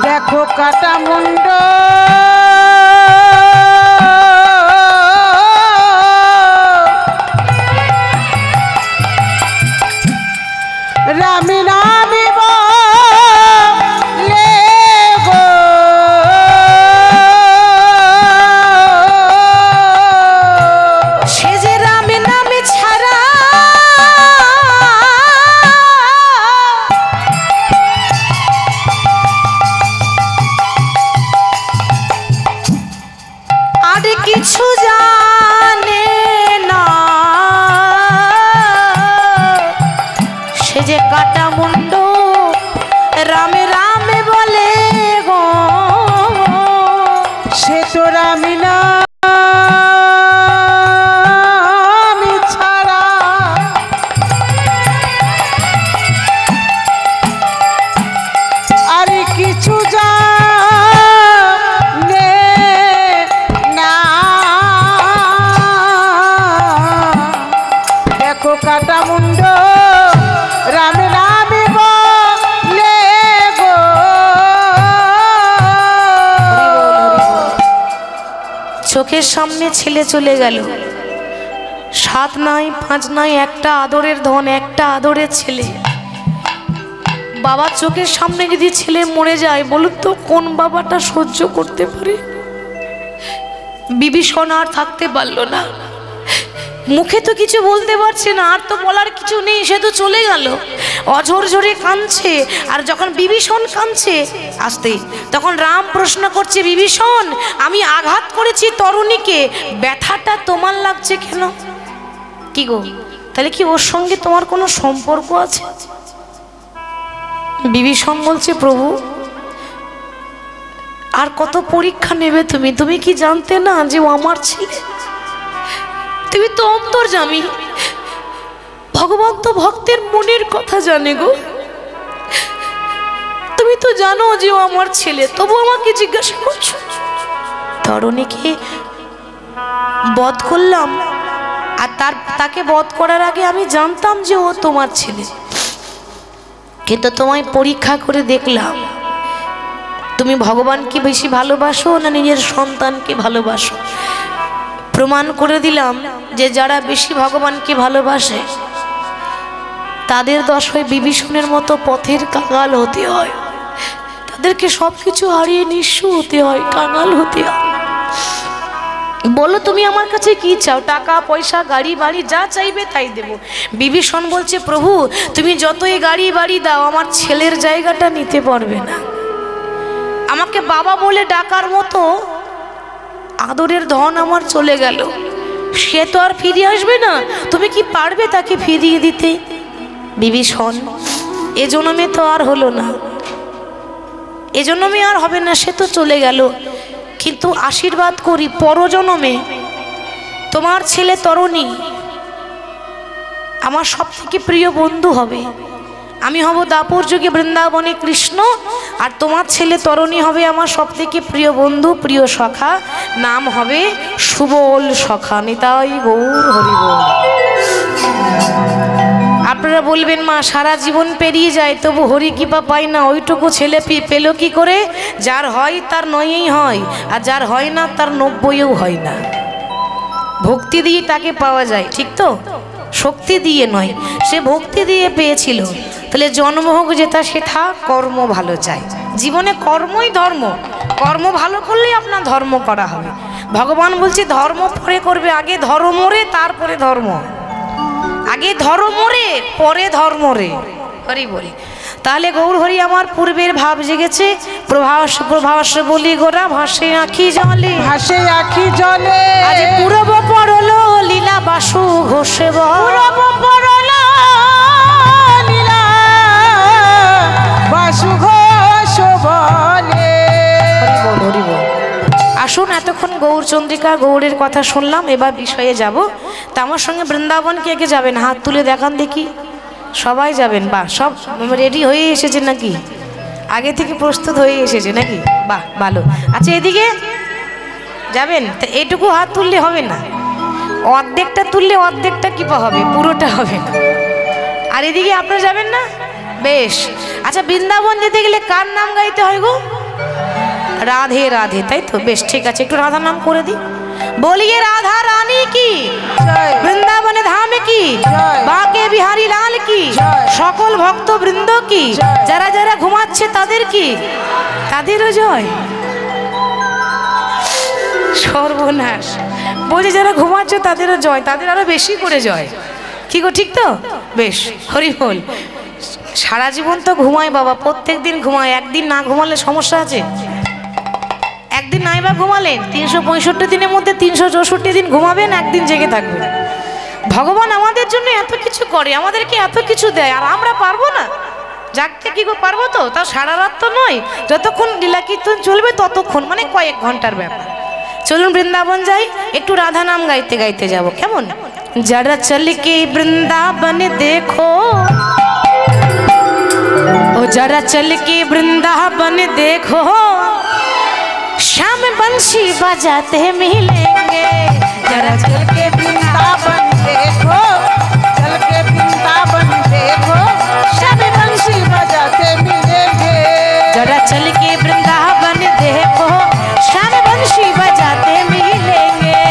দেখো কাটা মুন্ড রামে রামে বলে গো। সে যে রামে নামে ছাড়া চোখের সামনে ছেলে চলে গেল, 7 নাই 5 নাই, একটা আদরের ধন, একটা আদরের ছেলে। বাবার চোখের সামনে যদি ছেলে মরে যায়, বলুন তো কোন বাবাটা সহ্য করতে পারে? বিভীষণ আর থাকতে পারল না, মুখে তো কিছু বলতে পারছে না, আর তো বলার কিছু নেই, সে তো চলে গেল। অঝরঝরে কাঁদছে, আর যখন বিভীষণ কাঁদছে আসতে, তখন রাম প্রশ্ন করছে, বিভীষণ আমি আঘাত করেছি তরুণীকে, ব্যথাটা তোমার লাগছে কেন? কি গো, তাহলে কি ওর সঙ্গে তোমার কোনো সম্পর্ক আছে? বিভীষণ বলছে, প্রভু আর কত পরীক্ষা নেবে তুমি? তুমি কি জানতে না যে ও আমার ছেলে? তুমি তো অন্তর্যামী, ভগবান তো ভক্তের মনের কথা জানে গো। তুমি তো জানো যে ও আমার ছেলে, তবু আমাকে জিজ্ঞাসা করছো। তরুণীকে বধ করলাম, আর তাকে বধ করার আগে আমি জানতাম যে ও তোমার ছেলে, কিন্তু তোমায় পরীক্ষা করে দেখলাম তুমি ভগবানকে বেশি ভালোবাসো না নিজের সন্তানকে ভালোবাসো। প্রমাণ করে দিলাম যে যারা বেশি ভগবানকে ভালোবাসে তাদের দশ হয় বিভীষণের মতো পথের কাঙাল হতে হয়, তাদেরকে সব কিছু হারিয়ে নিঃস্ব হতে হয়, কাঙাল হতে হয়। বলো তুমি আমার কাছে কি চাও? টাকা পয়সা গাড়ি বাড়ি যা চাইবে তাই দেব। বিভীষণ বলছে, প্রভু তুমি যতই গাড়ি বাড়ি দাও আমার ছেলের জায়গাটা নিতে পারবে না। আমাকে বাবা বলে ডাকার মতো আদরের ধন আমার চলে গেল, সে তো আর ফিরে আসবে না, তুমি কি পারবে তাকে ফিরিয়ে দিতে? বিভীষণ এ জন্মে তো আর হলো না, এ জন্মে আর হবে না, সে তো চলে গেল, কিন্তু আশীর্বাদ করি পরজন্মে তোমার ছেলে তরুণী আমার সব থেকে প্রিয় বন্ধু হবে। আমি হব দাপর যুগে বৃন্দাবনে কৃষ্ণ, আর তোমার ছেলে তরুণী হবে আমার সব থেকে প্রিয় বন্ধু, প্রিয় সখা, নাম হবে সুবল সখা। নিতাই গৌর হরি বল। আপনারা বলবেন মা সারা জীবন পেরিয়ে যায় তবু হরি কৃপা পাই না, ওইটুকু ছেলে পেল কি করে? যার হয় তার নয়ই হয়, আর যার হয় না তার 90ও হয় না। ভক্তি দিয়ে তাকে পাওয়া যায়, ঠিক তো? শক্তি দিয়ে নয়, সে ভক্তি দিয়ে পেয়েছিল। তাহলে জন্ম হোক যেটা সেটা কর্ম ভালো চাই, জীবনে কর্মই ধর্ম, কর্ম ভালো করলেই আপনার ধর্ম করা হবে। ভগবান বলছে ধর্ম পরে করবে, আগে ধর্ম রে তারপরে ধর্ম, আগে ধর্ম রে পরে ধর্ম রে, হরি বলি। তাহলে গৌর হরি আমার পূর্বের ভাব জেগেছে, প্রভাস প্রভাস বলি গোরা ভাসে আঁখি জলে, ভাসে আঁখি জলে, আজ পূরব পড়ল লীলা বাসু ঘোষে পূরব পড়ল লীলা বাসু ঘোষ বলে। হরি বল হরি বল। আসুন, এতক্ষণ গৌরচন্দ্রিকা গৌরের কথা শুনলাম, এবার বিষয়ে যাব। তা আমার সঙ্গে বৃন্দাবন কে কে যাবেন? হাত তুলে দেখান দেখি। সবাই যাবেন? বাহ, সব রেডি হয়ে এসেছে নাকি? আগে থেকে প্রস্তুত হয়ে এসেছে নাকি? বাহ, ভালো। আচ্ছা, এদিকে যাবেন? তা এইটুকু হাত তুললে হবে না, অর্ধেকটা তুললে অর্ধেকটা কিপা হবে, পুরোটা হবে না। আর এদিকে আপনারা যাবেন না? বেশ। আচ্ছা, বৃন্দাবন যেতে গেলে কার নাম গাইতে হয় গো? রাধে রাধে, তাই তো? বেশ, ঠিক আছে, একটু রাধা নাম করে দিই। বলিয়ে রাধা রানী কি, বৃন্দাবনে ধাম কি, বাঁকে বিহারী লাল কি, সকল ভক্ত বৃন্দ কি, যারা যারা ঘুমাচ্ছে তাদের কি, তাদেরও জয়। সর্বনাশ, বলছে যারা ঘুমাচ্ছে তাদেরও জয়, তাদের আরো বেশি করে জয়। কি গো, ঠিক তো? বেশ, হরি বল। সারা জীবন তো ঘুমায় বাবা, প্রত্যেক দিন ঘুমায়, একদিন না ঘুমালে সমস্যা আছে? একদিন নাই বা ঘুমালেন, 365 দিনের মধ্যে 364 দিন ঘুমাবেন, একদিন জেগে থাকবেন। ভগবান আমাদের জন্য এত কিছু করে, আমাদেরকে এত কিছু দেয়, আর আমরা পারবো না জাগতে? কি গো, পারবো তো? তাও সারা রাত তো নয়, যতক্ষণ লীলা কীর্তন চলবে ততক্ষণ, মানে কয়েক ঘন্টার ব্যাপার। চলুন বৃন্দাবন যাই, একটু রাধা নাম গাইতে গাইতে যাব, কেমন? যারা চল কে বৃন্দাবন দেখো, ও যারা চল কে বৃন্দাবন দেখো, श्याम बंशी बजाते मिलेंगे। जरा चल के वृंदावन देखो, चल के वृंदावन देखो, श्याम बंशी बजाते मिलेंगे। जरा चल के वृंदावन देखो, श्याम बंशी बजाते मिलेंगे।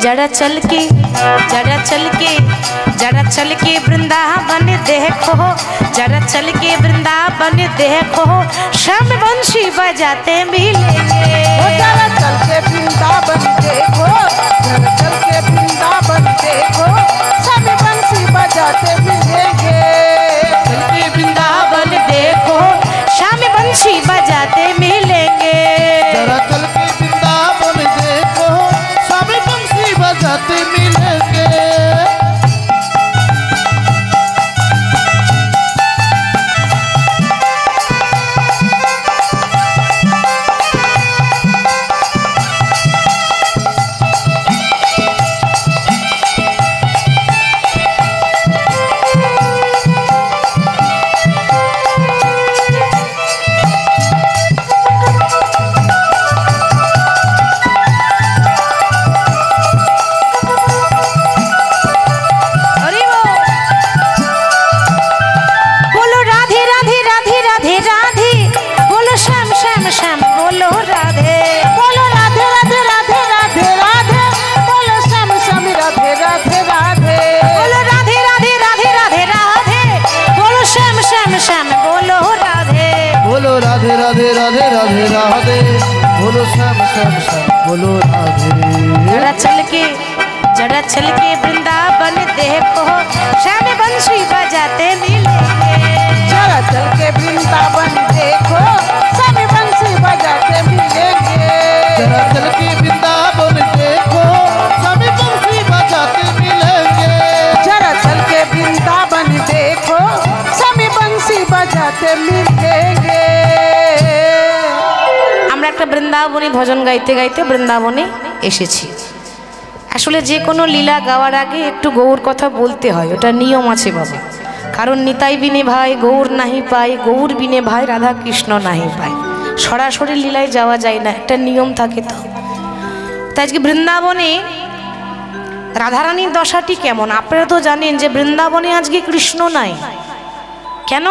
जरा चल के जरा चल के जरा चल के वृंदावन देखो, जरा चल के वृंदावन देखो, श्याम बंशी बजाते मिलेंगे। जरा चल के वृंदावन देखो, जरा चल के वृंदावन देखो, सब बंसी बजाते मिलेंगे। चल के वृंदावन देखो, श्याम बंशी बजाते मिलेंगे। जरा चल के वृंदावन देखो, सब बंसी बजाते मिलेंगे। राधे राधे राधे राधे राधे, बोलो श्याम श्याम श्याम बोलो राधे। जरा चल के वृंदावन देखो, श्याम बंशी बजाते मिलेंगे। जरा चल के वृंदावन देखो, सब बंसी बजाते मिलेंगे। जरा चल के वृंदावन देखो, सब बंसी बजाते मिलेंगे। जरा चल के वृंदावन देखो, सब बंसी बजाते मिलेंगे। আমরা একটা বৃন্দাবনী ভজন গাইতে গাইতে বৃন্দাবনে এসেছি। আসলে যে কোনো লীলা গাওয়ার আগে একটু গৌর কথা বলতে হয়, ওটা নিয়ম আছে বাবা। কারণ নিতাই বিনে ভাই গৌর নাহি পায়, গৌর বিনে ভাই রাধা কৃষ্ণ নাহি পায়। সরাসরি লীলায় যাওয়া যায় না, একটা নিয়ম থাকে। তো তাই আজকে বৃন্দাবনে রাধারানীর দশাটি কেমন আপনারা তো জানেন যে বৃন্দাবনে আজকে কৃষ্ণ নাই। কেন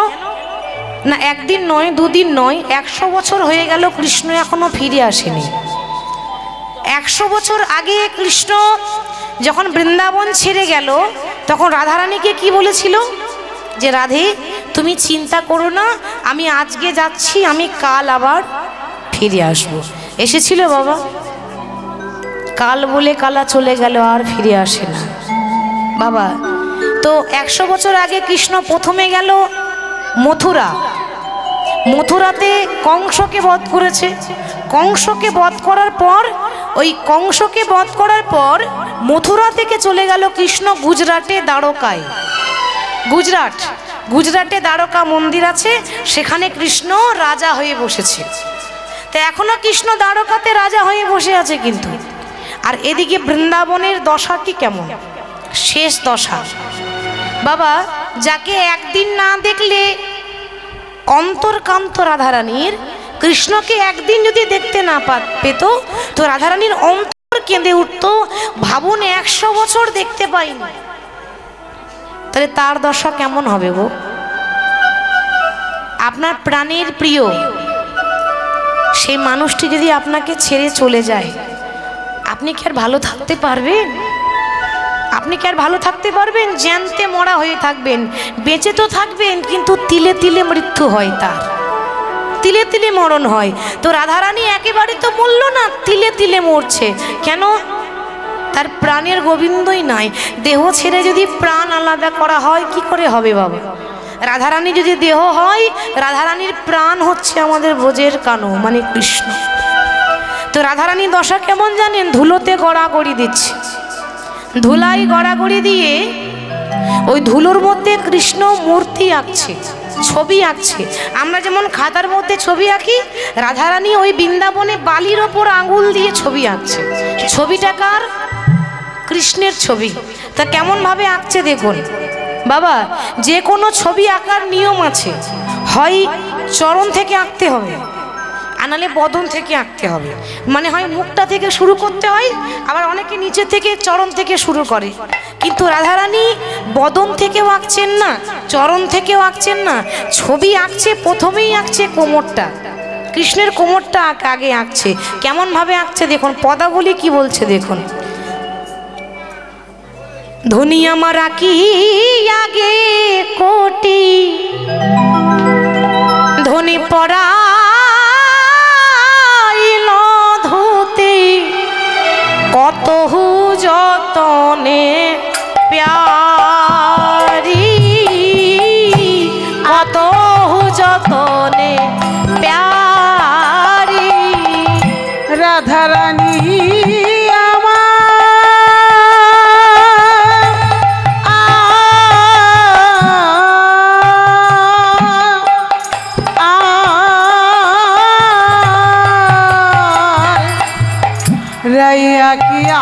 না, একদিন নয় দুদিন নয়, 100 বছর হয়ে গেল কৃষ্ণ এখনো ফিরে আসেনি। 100 বছর আগে কৃষ্ণ যখন বৃন্দাবন ছেড়ে গেল, তখন রাধারানীকে কি বলেছিল যে রাধে তুমি চিন্তা করো না, আমি আজকে যাচ্ছি, আমি কাল আবার ফিরে আসব। এসেছিল বাবা? কাল বলে কালা চলে গেল, আর ফিরে আসে না বাবা। তো 100 বছর আগে কৃষ্ণ প্রথমে গেল মথুরা। মথুরাতে কংসকে বধ করেছে। কংসকে বধ করার পর, ওই কংসকে বধ করার পর মথুরা থেকে চলে গেল কৃষ্ণ গুজরাটে দ্বারকায়। গুজরাটে দ্বারকা মন্দির আছে, সেখানে কৃষ্ণ রাজা হয়ে বসেছে। তো এখনো কৃষ্ণ দ্বারকাতে রাজা হয়ে বসে আছে কিন্তু। আর এদিকে বৃন্দাবনের দশাটি কেমন, শেষ দশা বাবা। যাকে একদিন না দেখলে অন্তর্কান্ত রাধারানীর, কৃষ্ণকে একদিন যদি দেখতে না পেত তো রাধারানীর অন্তর কেঁদে উঠত। ভাবুন 100 বছর দেখতে পাইনি, তাহলে তার দশা কেমন হবে গো? আপনার প্রাণের প্রিয় সেই মানুষটি যদি আপনাকে ছেড়ে চলে যায়, আপনি কি আর ভালো থাকতে পারবেন? আপনি কি আর ভালো থাকতে পারবেন? জ্যান্তে মরা হয়ে থাকবেন। বেঁচে তো থাকবেন, কিন্তু তিলে তিলে মৃত্যু হয়, তার তিলে তিলে মরণ হয়। তো রাধারানী একেবারে তো মরল না, তিলে তিলে মরছে। কেন? তার প্রাণের গোবিন্দই নাই। দেহ ছেড়ে যদি প্রাণ আলাদা করা হয়, কি করে হবে বাবা? রাধারানী যদি দেহ হয়, রাধারানীর প্রাণ হচ্ছে আমাদের ব্রজের কানো, মানে কৃষ্ণ। তো রাধারানীর দশা কেমন জানেন? ধুলোতে গড়াগড়ি দিচ্ছে, ধুলাই গড়াগড়ি দিয়ে ওই ধুলোর মধ্যে কৃষ্ণ মূর্তি আঁকছে, ছবি আঁকছে। আমরা যেমন খাতার মধ্যে ছবি আঁকি, রাধারানী ওই বৃন্দাবনে বালির ওপর আঙুল দিয়ে ছবি আঁকছে। ছবিটা কার? কৃষ্ণের ছবি। তা কেমন ভাবে আঁকছে দেখুন বাবা। যে কোনো ছবি আঁকার নিয়ম আছে, হয় চরণ থেকে আঁকতে হবে, আনালে বদন থেকে আঁকতে হবে। মানে হয় মুখটা থেকে শুরু করতে হয়, আবার অনেকে নিচে থেকে চরণ থেকে শুরু করে। কিন্তু রাধারানী বদন থেকেও আঁকছেন না, চরণ থেকেও আঁকছেন না, ছবি আঁকছে প্রথমেই আঁকছে কোমরটা, কৃষ্ণের কোমরটা আগে আঁকছে। কেমন ভাবে আঁকছে দেখুন, পদাবলী কি বলছে দেখুন। ধনী আমার কি আগে কোটি ধনী পরাইল ধুতে কত যতনে প্যারি কত যতনে প্যারি রাধা রানী रैया किया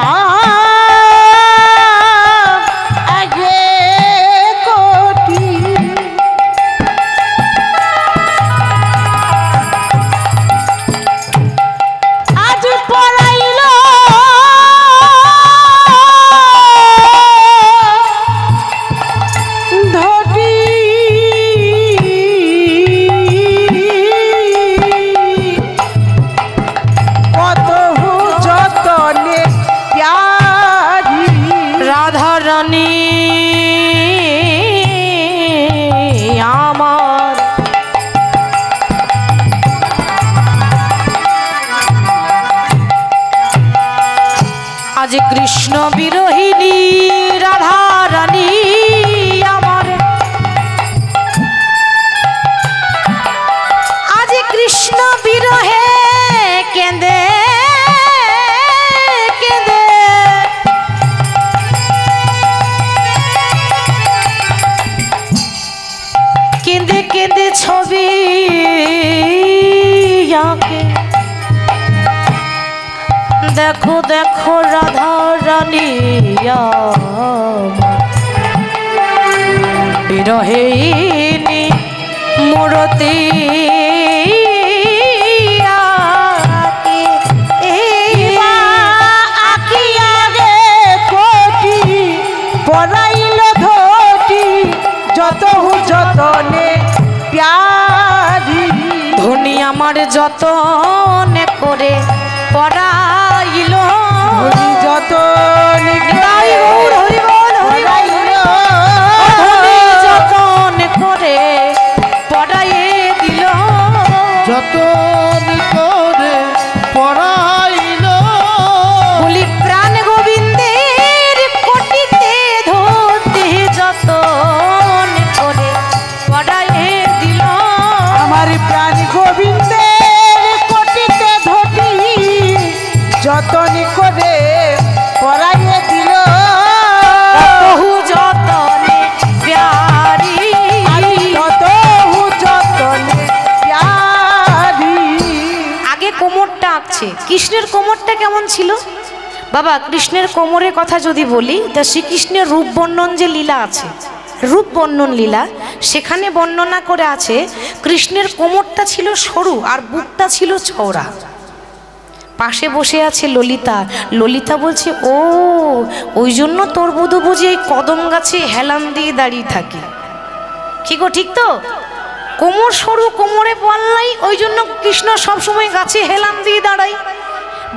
आगे कोटी आज पढ़ाइलो धोटी कत যতনে প্যারি রাধা রানী আমার আজ কৃষ্ণ বিরোহিনী রাধা রানী আমার আজ কৃষ্ণ বিরহে কেঁদে কেঁদে কেঁদে ছবি আঁকে দেখো দেখো রাধা রানী বিরহিনী মূরতি আকি আগে কোটি পড়াইল ধোটি যত যতনে প্যারি ধনী আমার যতনে করে পড়াইল ধনী যতনে নিতাই গৌর হরি বল হরি বল ধনী যতনে করে পড়াইয়ে দিল যতন করে পড়াইল বলি প্রাণ গোবিন্দের কোটিতে ধরতে যতনে করে পড়াইয়ে দিল আমার প্রাণ গোবিন্দের কোটিতে ধটি যতন করে পড়াইয়ে দিল বহু যতনে প্যারি তত যতনে প্যারি আগে কোমরটা আঁকছে কৃষ্ণের কোমরটা কেমন ছিল বাবা কৃষ্ণের কোমরের কথা যদি বলি তা শ্রীকৃষ্ণের রূপ বর্ণন যে লীলা আছে রূপ বর্ণন লীলা সেখানে বর্ণনা করে আছে কৃষ্ণের কোমরটা ছিল সরু আর বুকটা ছিল চওড়া পাশে বসে আছে ললিতা ললিতা বলছে ও ওই জন্য তোর বধূ বুঝি এই কদম গাছে হেলান দিয়ে দাঁড়িয়ে থাকে কি গো ঠিক তো কোমর সরু কোমরে বল নাই ওই জন্য কৃষ্ণ সবসময় গাছে হেলান দিয়ে দাঁড়ায়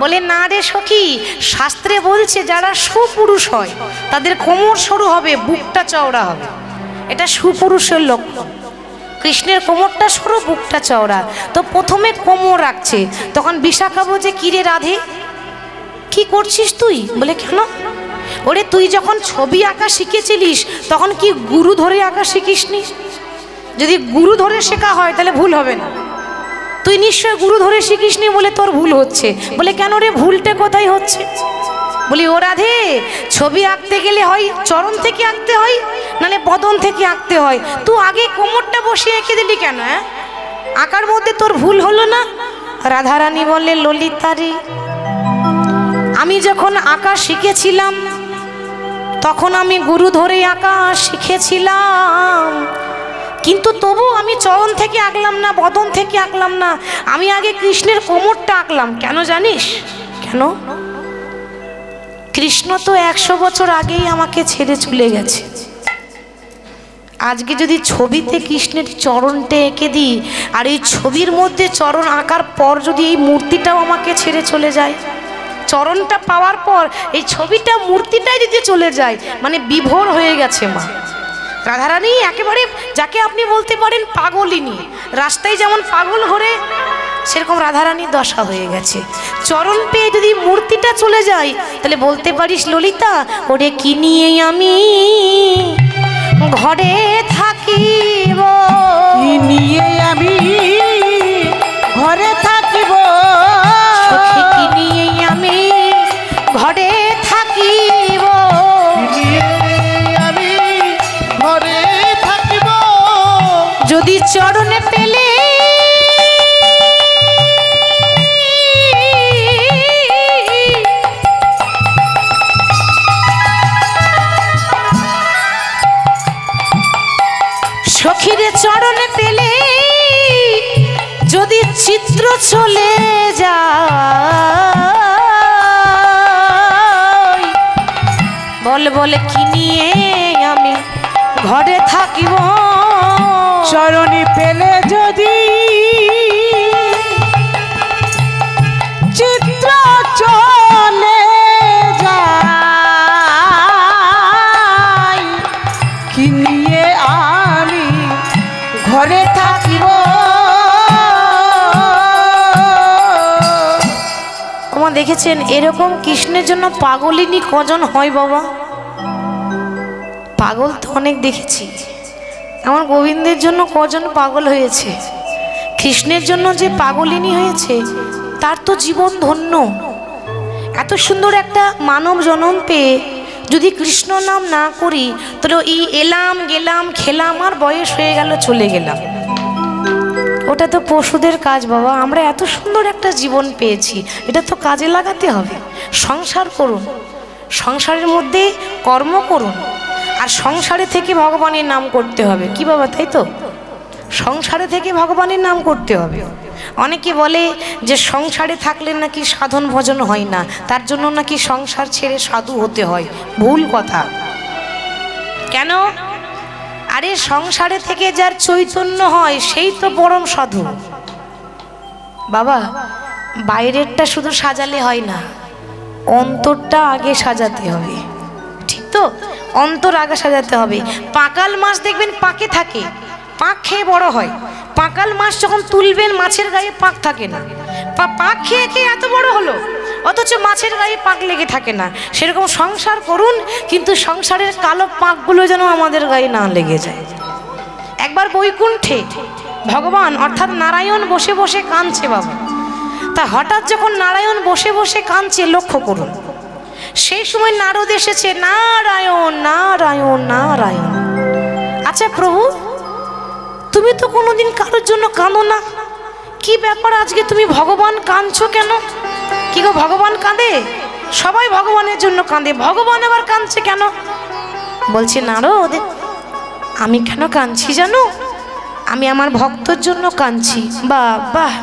বলে না রে সখী শাস্ত্রে বলছে যারা সুপুরুষ হয় তাদের কোমর সরু হবে বুকটা চওড়া হবে এটা সুপুরুষের লক্ষণ কৃষ্ণের কোমরটা সরু বুকটা চওড়া তো প্রথমে কোমর রাখছে তখন বিশাখা বলছে কিরে রাধে কি করছিস তুই বলে কেন ওরে তুই যখন ছবি আঁকা শিখেছিলিস তখন কি গুরু ধরে আঁকা শিখিসনি যদি গুরু ধরে শেখা হয় তাহলে ভুল হবে না তুই নিশ্চয় গুরু ধরে শিখিসনি বলে তোর ভুল হচ্ছে বলে কেন রে ভুলটা কোথায় হচ্ছে বলি ও রাধে ছবি আঁকতে গেলে হয় চরণ থেকে আঁকতে হয় নালে বদন থেকে আঁকতে হয় তুই আগে কোমরটা বসিয়ে এঁকে দিলি কেন হ্যাঁ আঁকার মধ্যে তোর ভুল হলো না রাধারানী বলে ললিতারি আমি যখন আঁকা শিখেছিলাম তখন আমি গুরু ধরে আঁকা শিখেছিলাম কিন্তু তবু আমি চরণ থেকে আঁকলাম না বদন থেকে আঁকলাম না আমি আগে কৃষ্ণের কোমরটা আঁকলাম কেন জানিস কেন কৃষ্ণ তো 100 বছর আগেই আমাকে ছেড়ে চলে গেছে আজকে যদি ছবিতে কৃষ্ণের চরণটা এঁকে দিই আর এই ছবির মধ্যে চরণ আঁকার পর যদি এই মূর্তিটাও আমাকে ছেড়ে চলে যায় চরণটা পাওয়ার পর এই ছবিটা মূর্তিটাই যদি চলে যায়, মানে বিভোর হয়ে গেছে মা রাধারানী। একেবারে যাকে আপনি বলতে পারেন পাগলিনী, রাস্তায় যেমন পাগল ঘোরে সেরকম রাধারানীর দশা হয়ে গেছে। চরণ পেয়ে যদি মূর্তিটা চলে যায়, তাহলে বলতে পারিস ললিতা, ওরে কি নিয়ে আমি ঘরে থাকিব, কি নিয়ে আমি ঘরে থাকিব, সখী কি নিয়ে আমি ঘরে থাকিব, আমি ঘরে থাকিব, যদি চরণে পেলে সখীরে চরণে পেলে যদি চিত্র চলে যায়, বল বলে কি নিয়ে আমি ঘরে থাকিব, চরণে পেলে যদি চিত্র চলে যায়, কি নিয়ে আমি ঘরে থাকিব। তোমার দেখেছেন এরকম কৃষ্ণের জন্য পাগলিনী কজন হয় বাবা? পাগল তো অনেক দেখেছি, আমার গোবিন্দের জন্য কজন পাগল হয়েছে, কৃষ্ণের জন্য যে পাগলিনী হয়েছে তার তো জীবন ধন্য। এত সুন্দর একটা মানব জন্ম পেয়ে যদি কৃষ্ণ নাম না করি, তাহলে এই এলাম গেলাম খেলাম আর বয়স হয়ে গেল চলে গেলাম, ওটা তো পশুদের কাজ বাবা। আমরা এত সুন্দর একটা জীবন পেয়েছি, এটা তো কাজে লাগাতে হবে। সংসার করুন, সংসারের মধ্যে কর্ম করুন, আর সংসারে থেকে ভগবানের নাম করতে হবে। কি বাবা, তাই তো? সংসারে থেকে ভগবানের নাম করতে হবে। অনেকে বলে যে সংসারে থাকলে নাকি সাধন ভজন হয় না, তার জন্য নাকি সংসার ছেড়ে সাধু হতে হয়। ভুল কথা। কেন? আরে সংসারে থেকে যার চৈতন্য হয় সেই তো পরম সাধু বাবা। বাইরেরটা শুধু সাজালে হয় না, অন্তরটা আগে সাজাতে হবে, ঠিক তো? অন্তর আগে সাজাতে হবে। পাকাল মাছ দেখবেন পাকে থাকে, পাক খেয়ে বড় হয়। পাকাল মাছ যখন তুলবেন মাছের গায়ে পাক থাকে না, পাক খেয়ে খেয়ে এত বড় হলো, অথচ মাছের গায়ে পাক লেগে থাকে না। সেরকম সংসার করুন, কিন্তু সংসারের কালো পাকগুলো যেন আমাদের গায়ে না লেগে যায়। একবার বৈকুণ্ঠে ভগবান অর্থাৎ নারায়ণ বসে বসে কাঁদছে বাবা। তা হঠাৎ যখন নারায়ণ বসে বসে কাঁদছে, লক্ষ্য করুন, সেই সময় নারদ এসেছে, নারায়ণ নারায়ণ নারায়ণ। আচ্ছা প্রভু, তুমি তো কোনোদিন কারোর জন্য কাঁদো না, কি ব্যাপার আজকে তুমি ভগবান কাঁদছো কেন? কি গো, ভগবান কাঁদে? সবাই ভগবানের জন্য কাঁদে, ভগবান আবার কাঁদছে কেন? বলছে নারদ, আমি কেন কাঁদছি জানো? আমি আমার ভক্তর জন্য কাঁদছি। বাহ,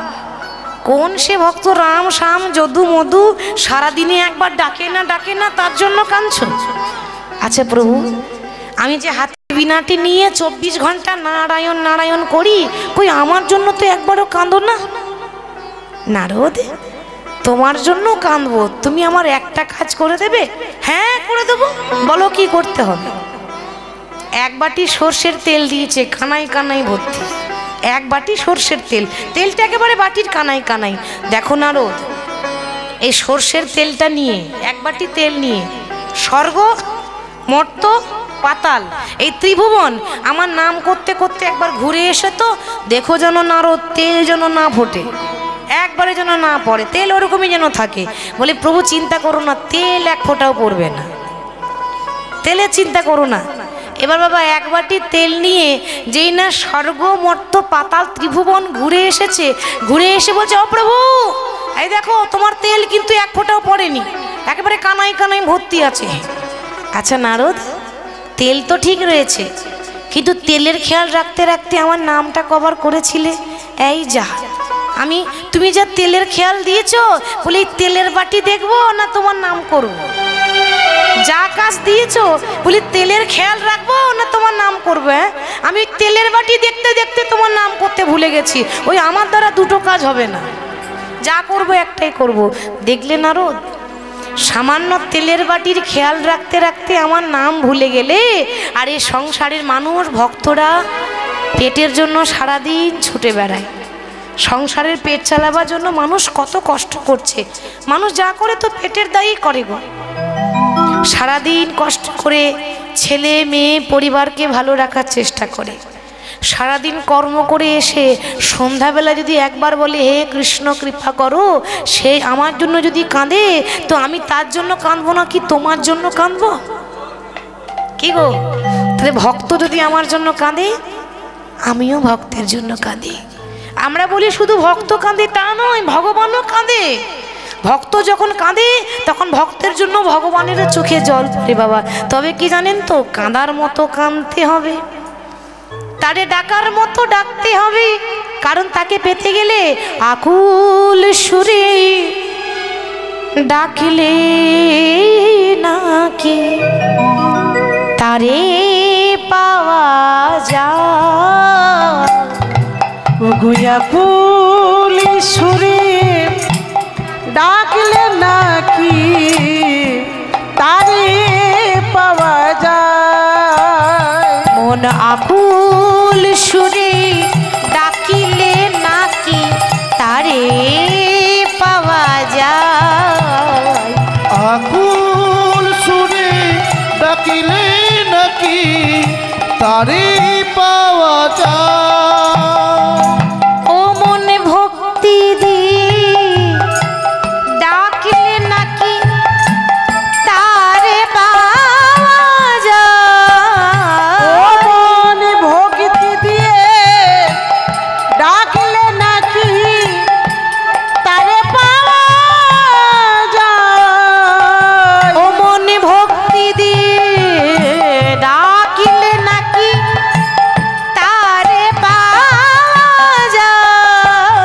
কোন সে ভক্ত? রাম শ্যাম যদু মধু সারাদিনে একবার ডাকে না, তার জন্য কাঁদছো? আচ্ছা প্রভু, আমি যে হাতে বীণাটি নিয়ে 24 ঘন্টা নারায়ণ নারায়ণ করি, কই আমার জন্য তো একবারও কাঁদো না? নারদ, তোমার জন্য কাঁদবো, তুমি আমার একটা কাজ করে দেবে? হ্যাঁ করে দেবো, বলো কি করতে হবে? এক বাটি সর্ষের তেল দিয়েছে, কানাই কানাই ভর্তি, এক বাটি সর্ষের তেল, তেলটা একেবারে বাটির কানাই কানাই। দেখো নারদ, এই সর্ষের তেলটা নিয়ে, এক বাটি তেল নিয়ে স্বর্গ মর্ত পাতাল এই ত্রিভুবন আমার নাম করতে করতে একবার ঘুরে এসে তো দেখো যেন নারদ তেল যেন না ফোটে, একবারে যেন না পড়ে, তেল ওরকমই যেন থাকে। বলে প্রভু চিন্তা করো না, তেল এক ফোঁটাও পড়বে না, তেলের চিন্তা করো না। এবার বাবা এক বাটি তেল নিয়ে যেই না স্বর্গ মর্ত পাতাল ত্রিভুবন ঘুরে এসেছে, ঘুরে এসে বলছে, ও প্রভু এই দেখো তোমার তেল কিন্তু এক ফোঁটাও পড়েনি, একেবারে কানাই কানাই ভর্তি আছে। আচ্ছা নারদ, তেল তো ঠিক রয়েছে, কিন্তু তেলের খেয়াল রাখতে রাখতে আমার নামটা কভার করেছিলে। এই যা, আমি তুমি যা তেলের খেয়াল দিয়েছো, বলি তেলের বাটি দেখবো না তোমার নাম করবো? যা কাজ দিয়েছো বলি তেলের খেয়াল রাখবো না তোমার নাম করবো? হ্যাঁ, আমি তেলের বাটি দেখতে দেখতে তোমার নাম করতে ভুলে গেছি, ওই আমার দ্বারা দুটো কাজ হবে না, যা করবো একটাই করব। দেখলে নারদ, সামান্য তেলের বাটির খেয়াল রাখতে রাখতে আমার নাম ভুলে গেলে। আর এই সংসারের মানুষ ভক্তরা পেটের জন্য সারাদিন ছুটে বেড়ায়। সংসারের পেট চালাবার জন্য মানুষ কত কষ্ট করছে। মানুষ যা করে তো পেটের দায়ই করে গো। সারাদিন কষ্ট করে ছেলে মেয়ে পরিবারকে ভালো রাখার চেষ্টা করে। সারাদিন কর্ম করে এসে সন্ধ্যাবেলা যদি একবার বলে হে কৃষ্ণ কৃপা করো, সে আমার জন্য যদি কাঁদে তো আমি তার জন্য কাঁদবো না কি তোমার জন্য কাঁদবো? কি গো, তাহলে ভক্ত যদি আমার জন্য কাঁদে আমিও ভক্তের জন্য কাঁদি। আমরা বলি শুধু ভক্ত কাঁদে, তা নয়, ভগবানও কাঁদে। ভক্ত যখন কাঁদে তখন ভক্তের জন্য ভগবানের চোখে জল পড়ে বাবা। তবে কি জানেন তো, কাঁদার মতো কাঁদতে হবে, তারে ডাকার মতো ডাকতে হবে। কারণ তাকে পেতে গেলে আকুল সুরে ডাকলে নাকি তারে পাওয়া যায়। আকুল সুরে ডাকলে নাকি তারে পাওয়া যায়। মন আকুল সুরে ডাকিলে নাকি তারে পাওয়া যায়। আকুল সুরে ডাকিলে নাকি তারে পাওয়া যায়। ও মনে ভক্তি দিয়ে ডাকলে নাকি তারে পাওয়া যায়। ও মনে ভক্তি দিয়ে ডাকলে নাকি তারে পাওয়া যায়। ও মনে ভক্তি দিয়ে ডাকিলে নাকি তারে পাওয়া যায়।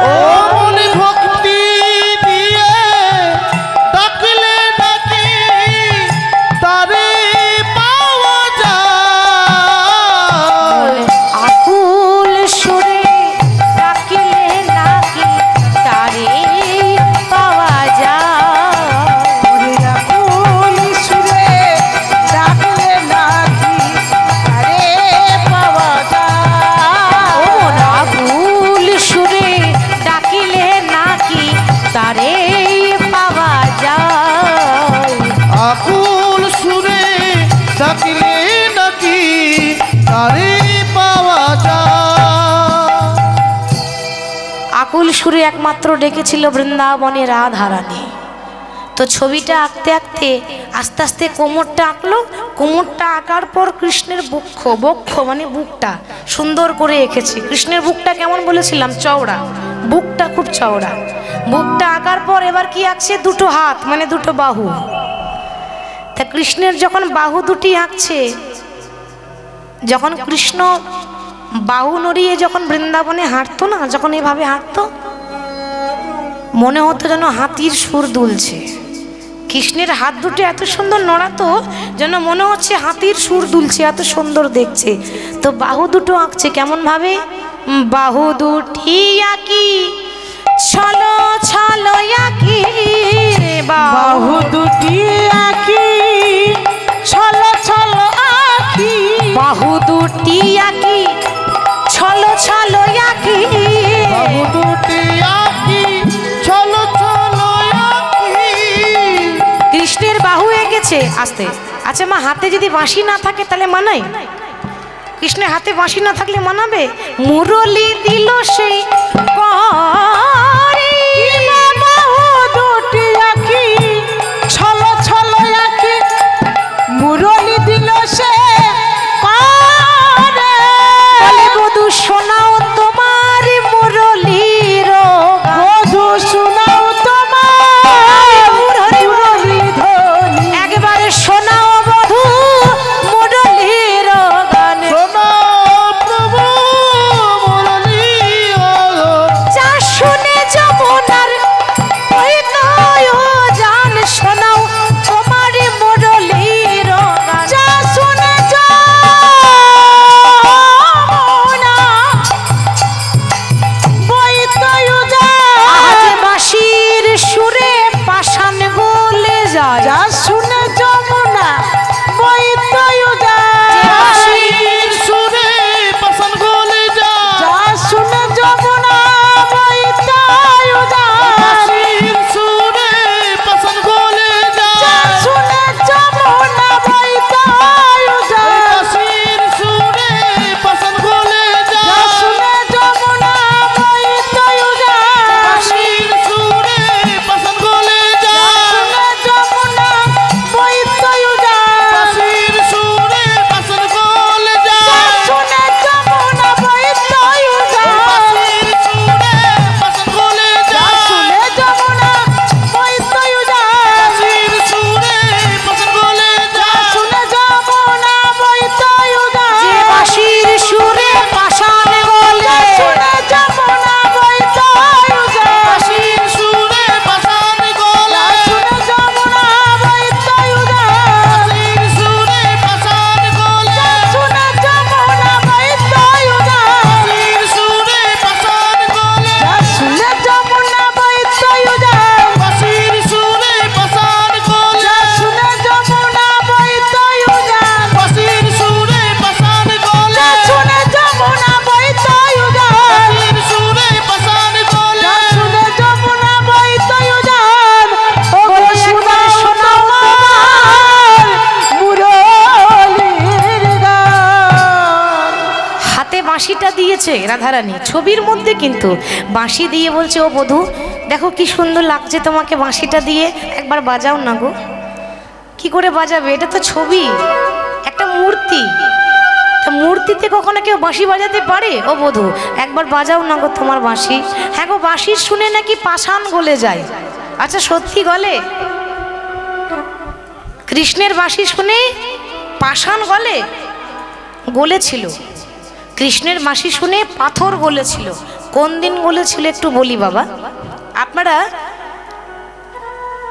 ও মনে ভক্তি দিয়ে ডাকলে নাকি তারে পাওয়া যায়। আকুল সুরে ডাকিলে নাকি তারে পাওয়া যায়। আকুল সুরে ডাকলে নাকি তারে পাওয়া যায়। ও মন আকুল সুরে ডাকিলে নাকি তারে পাওয়া যায়। আকুল সুরে ডাকলে নাকি তারে পাওয়া যায়। আকুল সুরে একমাত্র ডেকেছিল বৃন্দাবনে রাধারানী। তো ছবিটা আঁকতে আঁকতে আস্তে আস্তে কোমরটা আঁকলো। কোমরটা আঁকার পর কৃষ্ণের বক্ষ মানে বুকটা সুন্দর করে এঁকেছে। কৃষ্ণের বুকটা কেমন বলেছিলাম, চওড়া। বুকটা খুব চওড়া। বুকটা আঁকার পর এবার কি আঁকছে, দুটো হাত মানে দুটো বাহু। তা কৃষ্ণের যখন বাহু দুটি আঁকছে, যখন কৃষ্ণ বাহু নড়িয়ে যখন বৃন্দাবনে হাঁটতো না, যখন এভাবে হাঁটতো মনে হতো যেন হাতির সুর দুলছে। কৃষ্ণের হাত দুটো এত সুন্দর নড়াতো যেন মনে হচ্ছে হাতির সুর দুলছে, এত সুন্দর দেখছে। তো বাহু দুটো আঁকছে কেমন ভাবে, বাহু দুটি আঁকি ছলো ছলো আঁকি রে বাহু দুটি আঁকি ছলো ছলো আঁকি। বাহু দুটি আঁকি ছলো ছলো আঁকি। বাহু দুটি আঁকি চলো চলো আঁকি। কৃষ্ণের বাহু এঁকেছে আস্তে। আচ্ছা মা, হাতে যদি বাঁশি না থাকে তাহলে মানায়? কৃষ্ণের হাতে বাঁশি না থাকলে মানাবে? মুরলি দিল সেই করে। বাহু দুটি আঁকি ছলো ছলো আঁকি। মুরলি দিল সে করে। বলে বধূ শোনাও তোমার মুরলির গান। বধূ শোনাও তোমার মুরলি ধ্বনি। একবারে শোনাও বধূ মুরলির গান। শোনো প্রভু মুরলী যা শুনে এসেছে রাধারানী, ছবির মধ্যে কিন্তু বাঁশি দিয়ে বলছে, ও বধূ দেখো কি সুন্দর লাগছে তোমাকে, বাঁশিটা দিয়ে একবার বাজাও না গো। কি করে বাজাবে? এটা তো ছবি, একটা মূর্তি, তা মূর্তিতে কখনো কেউ বাঁশি বাজাতে পারে? ও বধূ একবার বাজাও না গো তোমার বাঁশি। হ্যাঁ গো, বাঁশির শুনে নাকি পাষাণ গলে যায়। আচ্ছা সত্যি গলে? কৃষ্ণের বাঁশি শুনে পাষাণ গলে? গলেছিল। কৃষ্ণের বাঁশি শুনে পাথর গলেছিল। কোন দিন গলেছিল একটু বলি বাবা। আপনারা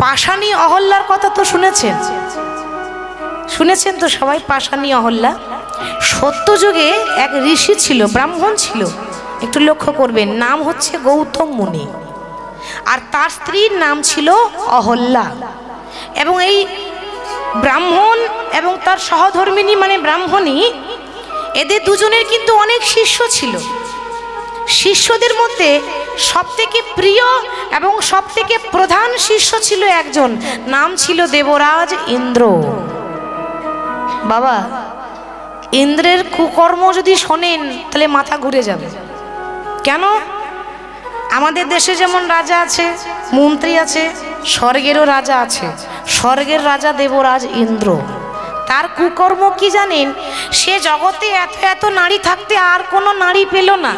পাষাণী অহল্যার কথা তো শুনেছেন, শুনেছেন তো সবাই, পাষাণী অহল্যা। সত্যযুগে এক ঋষি ছিল, ব্রাহ্মণ ছিল, একটু লক্ষ্য করবেন, নাম হচ্ছে গৌতম মুনি, আর তার স্ত্রীর নাম ছিল অহল্যা। এবং এই ব্রাহ্মণ এবং তার সহধর্মিনী মানে ব্রাহ্মণী, এদের দুজনের কিন্তু অনেক শিষ্য ছিল। শিষ্যদের মধ্যে সবথেকে প্রিয় এবং সবথেকে প্রধান শিষ্য ছিল একজন, নাম ছিল দেবরাজ ইন্দ্র। বাবা, ইন্দ্রের কুকর্ম যদি শোনেন তাহলে মাথা ঘুরে যাবে। কেন? আমাদের দেশে যেমন রাজা আছে, মন্ত্রী আছে, স্বর্গেরও রাজা আছে। স্বর্গের রাজা দেবরাজ ইন্দ্র, তার কুকর্ম কি জানেন? সে জগতে এত এত নারী থাকতে আর কোনো নারী পেল না,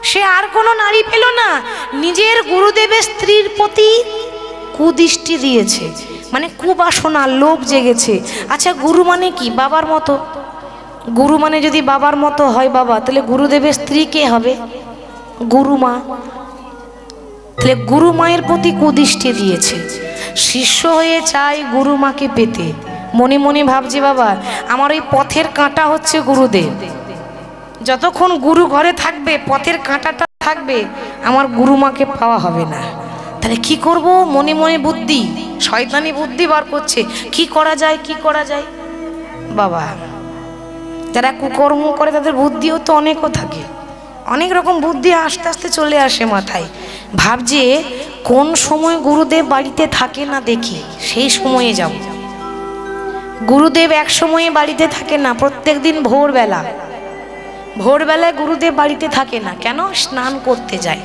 সে আর কোনো নারী পেল না। নিজের গুরুদেবের স্ত্রীর প্রতি কুদৃষ্টি দিয়েছে, মানে কুবাসনা, লোভ জেগেছে। আচ্ছা গুরু মানে কি? বাবার মতো। গুরু মানে যদি বাবার মতো হয় বাবা, তাহলে গুরুদেবের স্ত্রী কে হবে? গুরুমা। তাহলে গুরু মায়ের প্রতি কুদৃষ্টি দিয়েছে। শিষ্য হয়ে চাই গুরুমাকে পেতে, মনে মনে ভাবছি বাবা আমার ওই পথের কাঁটা হচ্ছে গুরুদেব। যতক্ষণ গুরু ঘরে থাকবে, পথের কাঁটাটা থাকবে, আমার গুরুমাকে পাওয়া হবে না। তাহলে কি করব? মনে মনে বুদ্ধি, শয়তানি বুদ্ধি বার করছে, কি করা যায়, কি করা যায়। বাবা যারা কুকর্ম করে তাদের বুদ্ধিও তো অনেকও থাকে, অনেক রকম বুদ্ধি আস্তে আস্তে চলে আসে মাথায়। ভাবছে কোন সময় গুরুদেব বাড়িতে থাকে না দেখি, সেই সময়ে যাব। গুরুদেব এক সময়ে বাড়িতে থাকে না, প্রত্যেক দিন ভোরবেলা। ভোরবেলায় গুরুদেব বাড়িতে থাকে না, কেন? স্নান করতে যায়।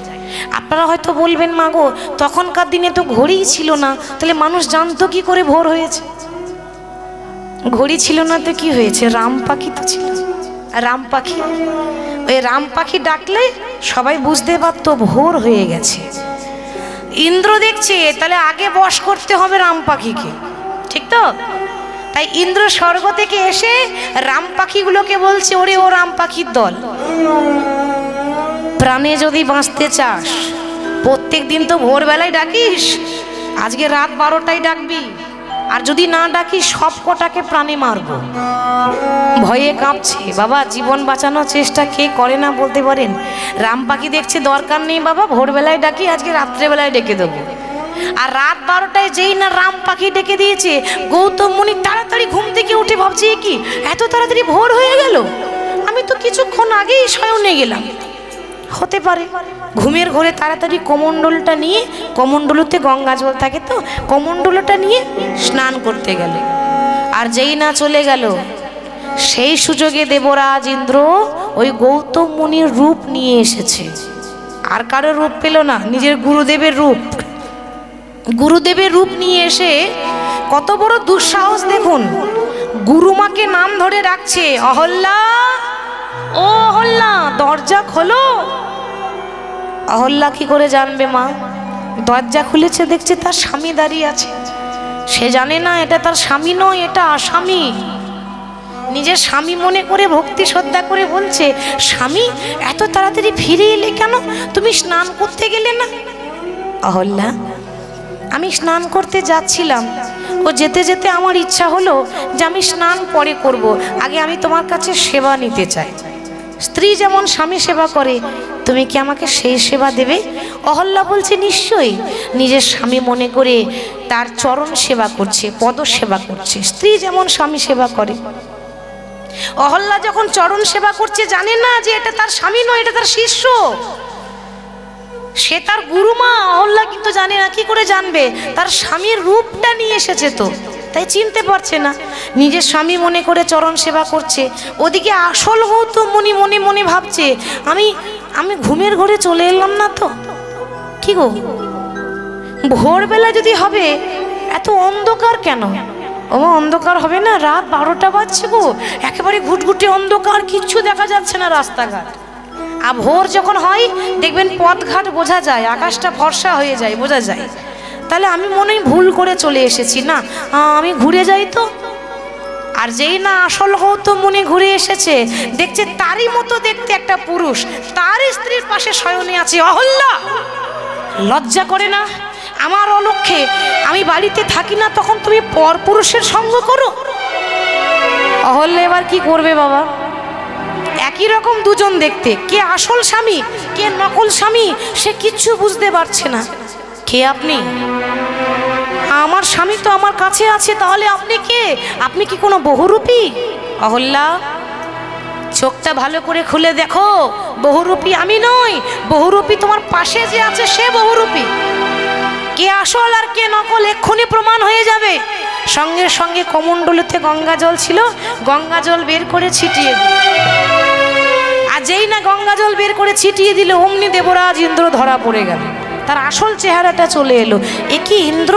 আপনারা হয়তো বলবেন মা গো তখনকার দিনে তো ঘড়িই ছিল না, তাহলে মানুষ জানতো কি করে ভোর হয়েছে? ঘড়ি ছিল না তো কি হয়েছে? রাম পাখি তো ছিল, রাম পাখি। ওই রাম পাখি ডাকলে সবাই বুঝতে পারতো ভোর হয়ে গেছে। ইন্দ্র দেখছে তাহলে আগে বশ করতে হবে রাম পাখিকে, ঠিক তো? তাই ইন্দ্র স্বর্গ থেকে এসে রাম পাখিগুলোকে বলছে, ওরে ও রাম পাখির দল, প্রাণে যদি বাঁচতে চাস প্রত্যেক দিন তো ভোরবেলায় ডাকিস, আজকে রাত 12টায় ডাকবি, আর যদি না ডাকিস সব কটাকে প্রাণে মারবো। ভয়ে কাঁপছে বাবা, জীবন বাঁচানোর চেষ্টা কে করে না বলতে পারেন? রাম পাখি দেখছে দরকার নেই বাবা, ভোরবেলায় ডাকি, আজকে রাত্রেবেলায় ডেকে দেবো। আর রাত 12টায় যেই না রাম পাখি ডেকে দিয়েছে, গৌতম মুনি তাড়াতাড়ি ঘুম থেকে উঠে ভাবছে কি এত তাড়াতাড়ি ভোর হয়ে গেল, আমি তো কিছুক্ষণ আগেই শয়নে গেলাম। হতে পারে ঘুমের ঘরে তাড়াতাড়ি কমণ্ডলটা নিয়ে, কমণ্ডলতে গঙ্গা জল থাকে তো, কমণ্ডলটা নিয়ে স্নান করতে গেল। আর যেই না চলে গেল, সেই সুযোগে দেবরাজ ইন্দ্র ওই গৌতম মুনির রূপ নিয়ে এসেছে। আর কারো রূপ পেল না, নিজের গুরুদেবের রূপ। গুরুদেবের রূপ নিয়ে এসে কত বড় দুঃসাহস দেখুন, গুরুমাকে নাম ধরে রাখছে, অহল্যা ও অহল্যা দরজা খোলো। অহল্যা কি করে জানবে মা? দরজা খুলেছে, দেখছে তার স্বামী দাঁড়িয়ে আছে। সে জানে না এটা তার স্বামী নয়, এটা আসামি। নিজের স্বামী মনে করে ভক্তি শ্রদ্ধা করে বলছে, স্বামী এত তাড়াতাড়ি ফিরে এলে কেন? তুমি স্নান করতে গেলে না? অহল্যা আমি স্নান করতে যাচ্ছিলাম, ও যেতে যেতে আমার ইচ্ছা হলো যে আমি স্নান পরে করব, আগে আমি তোমার কাছে সেবা নিতে চাই। স্ত্রী যেমন স্বামী সেবা করে, তুমি কি আমাকে সেই সেবা দেবে? অহল্যা বলছে নিশ্চয়ই। নিজের স্বামী মনে করে তার চরণ সেবা করছে, পদ সেবা করছে, স্ত্রী যেমন স্বামী সেবা করে। অহল্যা যখন চরণ সেবা করছে, জানে না যে এটা তার স্বামী নয়, এটা তার শিষ্য, সে তার গুরুমা। অহল্যা কিন্তু জানে না। কি করে জানবে? তার স্বামীর রূপটা নিয়ে এসেছে তো, তাই চিনতে পারছে না, নিজের স্বামী মনে করে চরণ সেবা করছে। ওদিকে আসল গৌতম মুনি মনে মনে ভাবছে, আমি আমি ঘুমের ঘরে চলে এলাম না তো? কি গো, ভোরবেলা যদি হবে, এত অন্ধকার কেন? ও অন্ধকার হবে না, রাত 12টা বাজছে গো, একেবারে ঘুটঘুটে অন্ধকার, কিচ্ছু দেখা যাচ্ছে না রাস্তাঘাট। আর ভোর যখন হয় দেখবেন পথঘাট বোঝা যায়, আকাশটা ফর্সা হয়ে যায়, বোঝা যায়। তাহলে আমি মনে হয় ভুল করে চলে এসেছি, না আমি ঘুরে যাই তো। আর যেই না আসল গৌতম মুনি ঘুরে এসেছে, দেখছে তারই মতো দেখতে একটা পুরুষ তার স্ত্রীর পাশে শয়নে আছে। অহল্যা, লজ্জা করে না? আমার অলক্ষ্যে আমি বাড়িতে থাকি না, তখন তুমি পরপুরুষের সঙ্গ করো। অহল্যা এবার কি করবে বাবা? একই রকম দুজন দেখতে, কে আসল স্বামী কে নকল স্বামী সে কিচ্ছু বুঝতে পারছে না। কে আপনি? আমার স্বামী তো আমার কাছে আছে, তাহলে আপনি কে? আপনি কি কোনো বহুরূপী? অহল্যা, চোখটা ভালো করে খুলে দেখো, বহুরূপী আমি নই, বহুরূপী তোমার পাশে যে আছে সে বহুরূপী। কে আসল আর কে নকল এক্ষুনি প্রমাণ হয়ে যাবে। সঙ্গে সঙ্গে কমণ্ডলুতে গঙ্গা জল ছিল, গঙ্গা জল বের করে ছিটিয়ে দিল। আর যেই না গঙ্গা জল বের করে ছিটিয়ে দিল, অমনি দেবরাজ ইন্দ্র ধরা পড়ে গেল, তার আসল চেহারাটা চলে এলো। এ কি ইন্দ্র?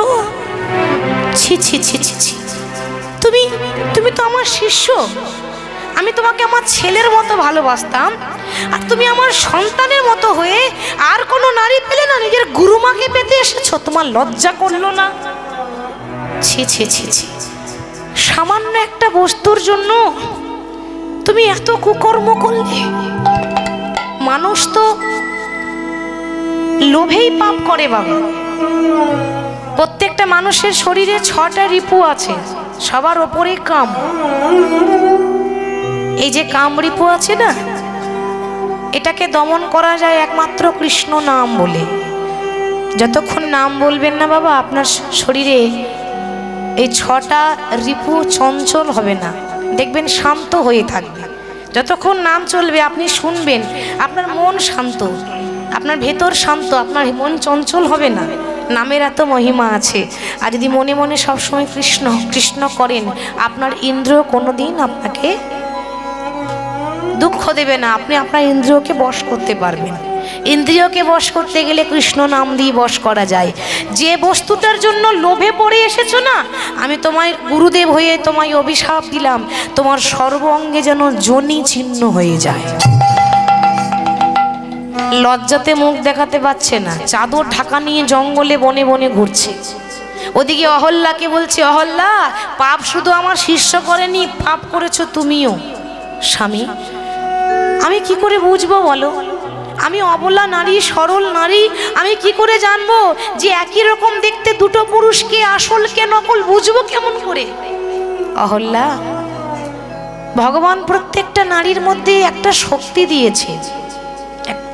ছি ছি ছি ছি ছি, তুমি তুমি তো আমার শিষ্য, আমি তোমাকে আমার ছেলের মতো ভালোবাসতাম, আর তুমি আমার সন্তানের মতো হয়ে আর কোনো নারী পেলে না, নিজের গুরুমাকে পেতে এসেছো, তোমার লজ্জা করলো না? ছি ছি ছি ছি, সামান্য একটা বস্তুর জন্য তুমি এত কুকর্ম করলে। মানুষ তো লোভেই পাপ করে বাবা। প্রত্যেকটা মানুষের শরীরে 6টা রিপু আছে, সবার ওপরে কাম। এই যে কাম রিপু আছে না, এটাকে দমন করা যায় একমাত্র কৃষ্ণ নাম বলে। যতক্ষণ নাম বলবেন না বাবা, আপনার শরীরে এই 6টা রিপু চঞ্চল হবে না, দেখবেন শান্ত হয়ে থাকবে। যতক্ষণ নাম চলবে আপনি শুনবেন, আপনার মন শান্ত, আপনার ভেতর শান্ত, আপনার মন চঞ্চল হবে না। নামের এত মহিমা আছে। আর যদি মনে মনে সবসময় কৃষ্ণ কৃষ্ণ করেন, আপনার ইন্দ্র কোনোদিন আপনাকে দুঃখ দেবে না, আপনি আপনার ইন্দ্রিয়কে বশ করতে পারবেন। ইন্দ্রিয়কে বশ করতে গেলে কৃষ্ণ নাম দিয়ে বশ করা যায়। যে বস্তুটার জন্য লোভে পড়ে এসেছো না, আমি তোমায় গুরুদেব হয়ে তোমায় অভিশাপ দিলাম, তোমার সর্ব অঙ্গে যেন যোনি চিহ্ন হয়ে যায়। লজ্জাতে মুখ দেখাতে পারছে না, চাদর ঢাকা নিয়ে জঙ্গলে বনে বনে ঘুরছে। ওদিকে অহল্যাকে বলছে, অহল্যা, পাপ শুধু আমার শিষ্য করেনি, পাপ করেছো তুমিও। স্বামী, আমি কি করে বুঝবো বলো? আমি অবলা নারী, সরল নারী, আমি কি করে জানবো যে একই রকম দেখতে দুটো পুরুষ কে আসল কে নকল? বুঝবো কেমন করে? অহল্যা, ভগবান প্রত্যেকটা নারীর মধ্যে একটা শক্তি দিয়েছে,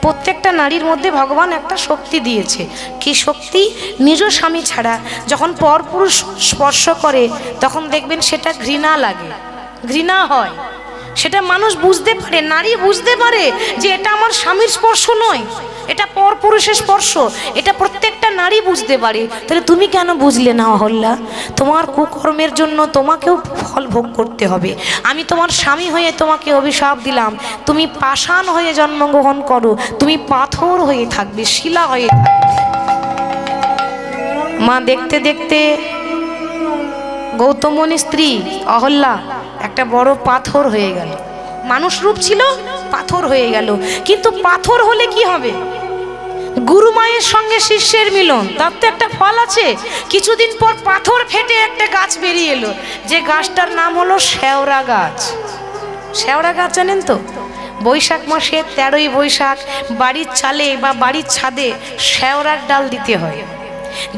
প্রত্যেকটা নারীর মধ্যে ভগবান একটা শক্তি দিয়েছে। কি শক্তি? নিজ স্বামী ছাড়া যখন পরপুরুষ স্পর্শ করে, তখন দেখবেন সেটা ঘৃণা লাগে, ঘৃণা হয়। সেটা মানুষ বুঝতে পারে, নারী বুঝতে পারে যে এটা আমার স্বামীর স্পর্শ নয়, এটা পরপুরুষের স্পর্শ, এটা প্রত্যেকটা নারী বুঝতে পারে। তাহলে তুমি কেন বুঝলে না অহল্যা? তোমার কুকর্মের জন্য তোমাকেও ফল ভোগ করতে হবে। আমি তোমার স্বামী হয়ে তোমাকে অভিশাপ দিলাম, তুমি পাষাণ হয়ে জন্মগ্রহণ করো, তুমি পাথর হয়ে থাকবে, শিলা হয়ে থাকবে। মা দেখতে দেখতে গৌতম মুনির স্ত্রী অহল্যা একটা বড় পাথর হয়ে গেল। মানুষ রূপ ছিল, পাথর হয়ে গেল। কিন্তু পাথর হলে কি হবে? গুরু মায়ের সঙ্গে শিষ্যের মিলন, তার তো একটা ফল আছে। কিছুদিন পর পাথর ফেটে একটা গাছ বেরিয়ে এলো, যে গাছটার নাম হলো শেওড়া গাছ। শেওড়া গাছ জানেন তো? বৈশাখ মাসে 13ই বৈশাখ বাড়ির চালে বা বাড়ির ছাদে শেওড়ার ডাল দিতে হয়।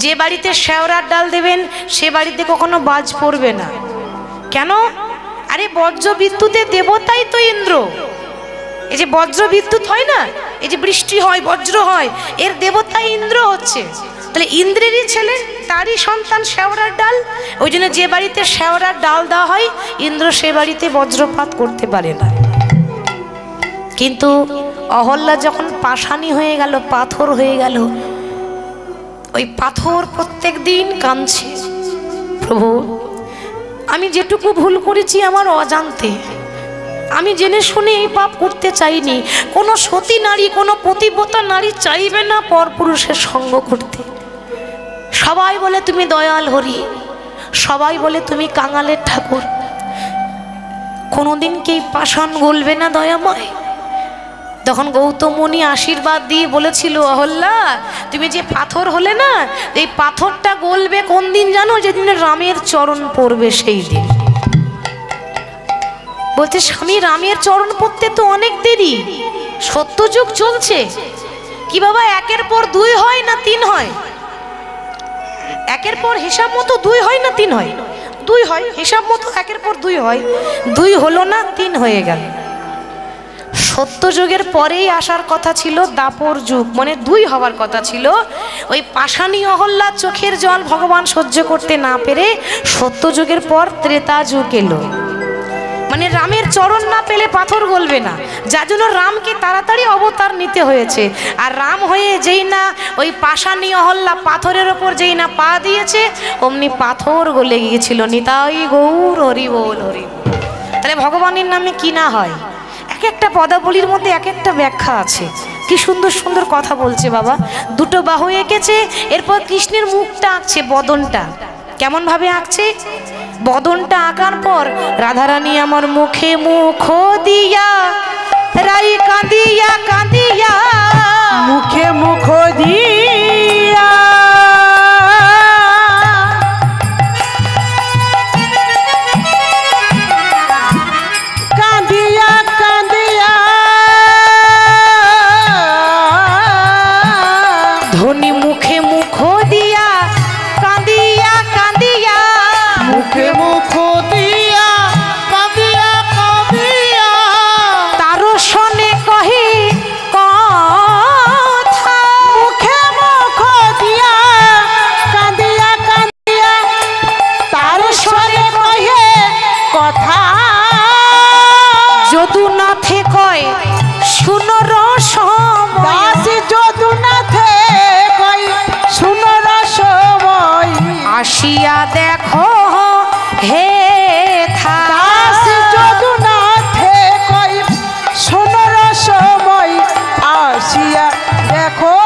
যে বাড়িতে শেওড়ার ডাল দেবেন সে বাড়িতে কখনো বাজ পড়বে না। কেন? আরে বজ্র বিদ্যুতের দেবতাই তো ইন্দ্র। এই যে বজ্র বিদ্যুৎ হয় না, এই যে বৃষ্টি হয়, বজ্র হয়, এর দেবতা ইন্দ্র হচ্ছে। তাহলে ইন্দ্রেরই ছেলে, তারই সন্তান শেওড়ার ডাল। ওই জন্য যে বাড়িতে শেওড়ার ডাল দেওয়া হয়, ইন্দ্র সে বাড়িতে বজ্রপাত করতে পারে না। কিন্তু অহল্যা যখন পাষাণী হয়ে গেল, পাথর হয়ে গেল, ওই পাথর প্রত্যেক দিন কাঁদছে, প্রভু আমি যেটুকু ভুল করেছি আমার অজান্তে, আমি জেনে শুনে এই পাপ করতে চাইনি। কোনো সতী নারী, কোনো পতিব্রতা নারী চাইবে না পরপুরুষের সঙ্গ করতে। সবাই বলে তুমি দয়াল হরি, সবাই বলে তুমি কাঙালের ঠাকুর, কোনোদিন কি পাষাণ গলবে না দয়াময়? তখন গৌতম মুনি আশীর্বাদ দিয়ে বলেছিল, অহল্যা তুমি যে পাথর হলে না, এই পাথরটা গলবে কোন দিন জানো? যেদিন রামের চরণ পড়বে সেই দিন। বলছে স্বামী রামের চরণ পড়তে তো অনেক দেরি, সত্যযুগ চলছে। কি বাবা একের পর দুই হয় না তিন হয়? একের পর হিসাব মতো দুই হয় না তিন হয়? দুই হয়, হিসাব মতো একের পর দুই হয়। দুই হলো না, তিন হয়ে গেল। সত্যযুগের পরেই আসার কথা ছিল দাপর যুগ, মানে দুই হওয়ার কথা ছিল। ওই পাষাণী অহল্যা চোখের জল ভগবান সহ্য করতে না পেরে সত্যযুগের পর ত্রেতা যুগ এলো। মানে রামের চরণ না পেলে পাথর গলবে না, যার জন্য রামকে তাড়াতাড়ি অবতার নিতে হয়েছে। আর রাম হয়ে যেই না ওই পাষাণী অহল্যা পাথরের ওপর যেই না পা দিয়েছে, অমনি পাথর গলে গিয়েছিল। নিতাই গৌর হরি বল হরি। তাহলে ভগবানের নামে কি না হয়? এক একটা পদাবলীর মধ্যে এক একটা ব্যাখ্যা আছে। কি সুন্দর সুন্দর কথা বলছে বাবা। দুটো বাহু এঁকেছে, এরপর কৃষ্ণের মুখটা আঁকছে, বদনটা কেমন ভাবে আঁকছে? বদনটা আঁকার পর রাধারানী আমার মুখে মুখ দিয়া রাই কাঁদিয়া কাঁদিয়া, মুখে মুখ দিয়া কাঁদিয়া কাঁদিয়া ধনী মুখে মুখ দিয়া কাঁদিয়া কাঁদিয়া, মুখে মুখ দিয়া কাঁদিয়া কাঁদিয়া তারো শোনে কহি কথা। মুখে মুখ দিয়া কাঁদিয়া কাঁদিয়া তার স্বরে কহে কথা। যদুনাথে কয় শুনর সময়, দাসী যদুনাথে কই শুনর সময়। আসিয়া দেখো হে থা। দাসী যদুনাথে কই শুনর সময়, আসিয়া দেখো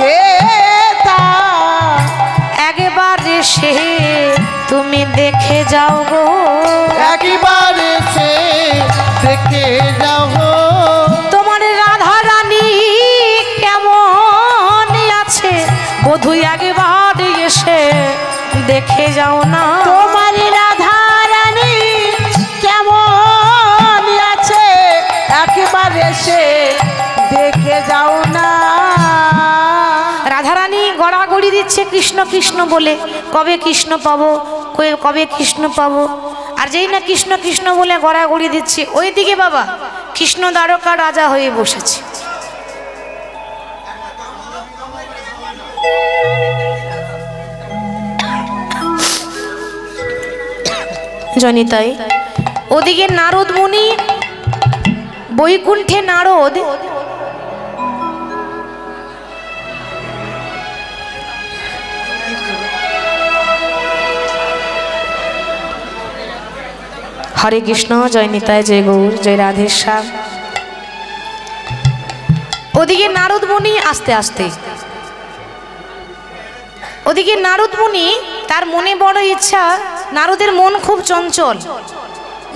হে তা। একবার এসে তুমি দেখে যাও গো, একবারে সে দেখে যাও তোমার রাধা রানী কেমন আছে। বধূ একবার এসে দেখে যাও না, তোমার রাধা রানী কেমন আছে, একবার এসে দেখে যাও না। রাধারানী গড়াগড়ি দিচ্ছে কৃষ্ণ কৃষ্ণ বলে, কবে কৃষ্ণ পাবো, কবে কৃষ্ণ পাবো। আর যেই না কৃষ্ণ কৃষ্ণ বলে গড়াগড়ি দিচ্ছে, ওইদিকে বাবা কৃষ্ণ দ্বারকা রাজা হয়ে বসেছে। জনিতাই ওদিকে নারদ মুনি, বৈকুণ্ঠে নারদ হরে কৃষ্ণ, জয় নিতাই, জয় গৌর, জয় রাধেশ্যাম। ওদিকে নারদ মুনি আস্তে আস্তে, ওদিকে নারদ মুনি তার মনে বড় ইচ্ছা। নারদের মন খুব চঞ্চল,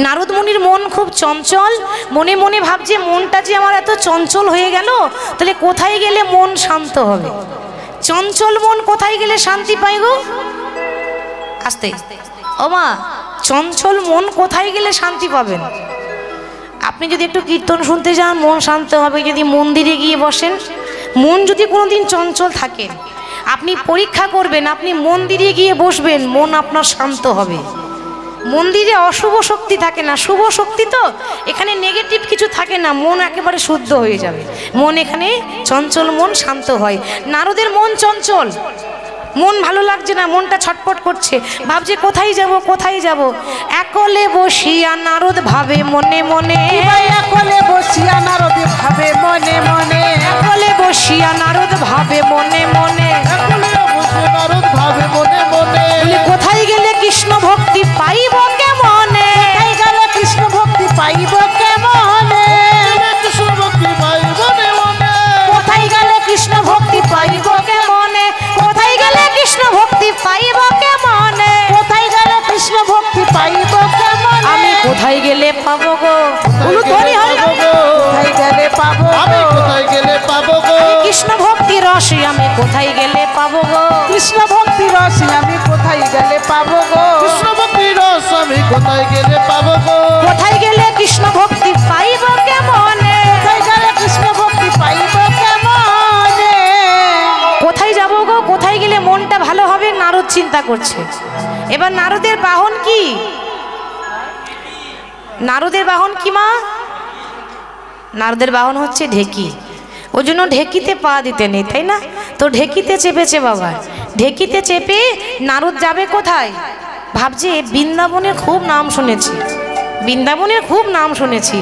নারদ মুনির মন খুব চঞ্চল। মনে মনে ভাবছে মনটা যে আমার এত চঞ্চল হয়ে গেল, তাহলে কোথায় গেলে মন শান্ত হবে? চঞ্চল মন কোথায় গেলে শান্তি পাই গো? আস্তে ও মা, চঞ্চল মন কোথায় গেলে শান্তি পাবেন? আপনি যদি একটু কীর্তন শুনতে যান মন শান্ত হবে। যদি মন্দিরে গিয়ে বসেন, মন যদি কোনোদিন চঞ্চল থাকে, আপনি পরীক্ষা করবেন, আপনি মন্দিরে গিয়ে বসবেন, মন আপনার শান্ত হবে। মন্দিরে অশুভ শক্তি থাকে না, শুভ শক্তি তো এখানে নেগেটিভ কিছু থাকে না, মন একেবারে শুদ্ধ হয়ে যাবে। মন এখানে চঞ্চল, মন শান্ত হয়। নারদের মন চঞ্চল, মন ভালো লাগছে না, মনটা ছটপট করছে, ভাবছে কোথায় যাব কোথায় যাব। একলে বসিয়া নারদ ভাবে মনে মনে, একলে বসিয়া নারদ ভাবে মনে মনে, একলে বসিয়া নারদ ভাবে মনে মনে, নারদ ভাবে মনে মনে, কোথায় গেলে কৃষ্ণ ভক্তি পাইব কোথায় গেলে পাবো গো কোথায় গেলে পাবো গো? কোথায় গেলে পাবো আমি গো? কোথায় গেলে পাবো গো? কৃষ্ণ ভক্তি রস আমি কোথায় গেলে পাবো গো কৃষ্ণ ভক্তি রস আমি কোথায় গেলে পাবো গো? কৃষ্ণ ভক্তি রস আমি কোথায় গেলে পাবো গো? কোথায় গেলে কৃষ্ণ ভক্তি পাইব কেমনে কোথায় গেলে কৃষ্ণ ভক্তি পাইব কেমনে? কোথায় যাবো গো কোথায় গেলে মনটা ভালো হবে নারদ চিন্তা করছে এবার নারদের বাহন কি নারদের বাহন কি মা নারদের বাহন হচ্ছে ঢেকি ওই জন্য ঢেকিতে পা দিতে নেই তাই না তো ঢেকিতে চেপেছে বাবা ঢেকিতে চেপে নারদ যাবে কোথায় ভাবছে বৃন্দাবনের খুব নাম শুনেছি বৃন্দাবনের খুব নাম শুনেছি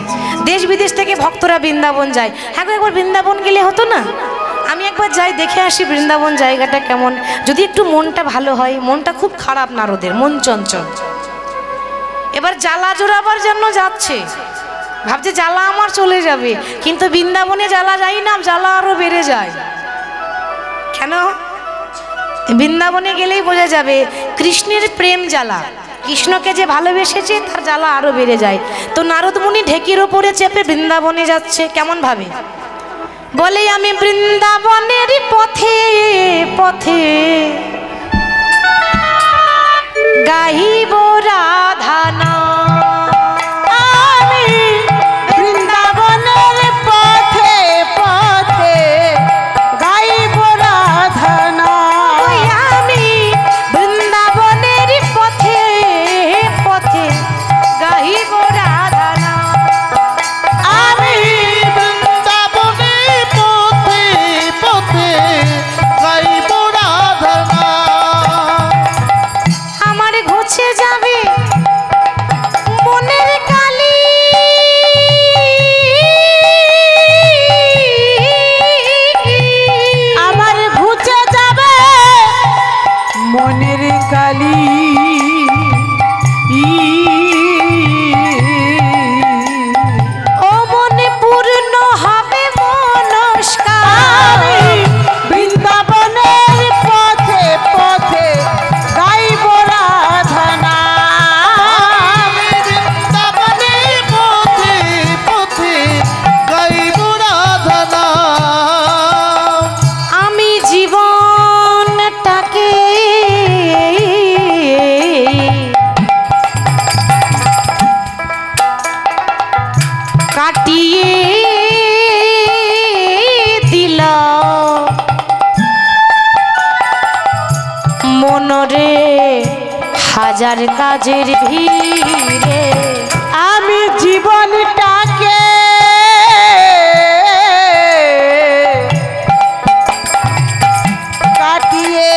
দেশ বিদেশ থেকে ভক্তরা বৃন্দাবন যায় হ্যাঁ গো একবার বৃন্দাবন গেলে হতো না আমি একবার যাই দেখে আসি বৃন্দাবন জায়গাটা কেমন যদি একটু মনটা ভালো হয় মনটা খুব খারাপ নারদের মন চঞ্চল এবার জ্বালা জোড়াবার জন্য যাচ্ছে ভাবছে জ্বালা আমার চলে যাবে কিন্তু বৃন্দাবনে জ্বালা যাই না জ্বালা আরো বেড়ে যায় কেন বৃন্দাবনে গেলেই বোঝা যাবে কৃষ্ণের প্রেম জ্বালা কৃষ্ণকে যে ভালোবেসেছে তার জ্বালা আরো বেড়ে যায় তো নারদ মুনি ঢেকির ওপরে চেপে বৃন্দাবনে যাচ্ছে কেমন ভাবে বলে আমি বৃন্দাবনের পথে পথে গাইব রাধানা আমি বৃন্দাবনের পথে পথে গাইব রাধনা ওই আমি বৃন্দাবনের পথে পথে গাইব রাধানা আমি বৃন্দাবনের পথে পথে গাইব রাধনা। আমার ঘুচে যাবে মনের কালি আমার ঘুচে যাবে মনের কালি ও মনে পূর্ণ হবে মনস্কার আমি বৃন্দাবনের পথে পথে গাইব রাধনা আমি বৃন্দাবনের পথে পথে গাইব রাধনা। আমি জীবনটাকে কাটিয়ে দিলাম মনরে হাজার কাজের ভিড়ে আমি জীবনটাকে কাটিয়ে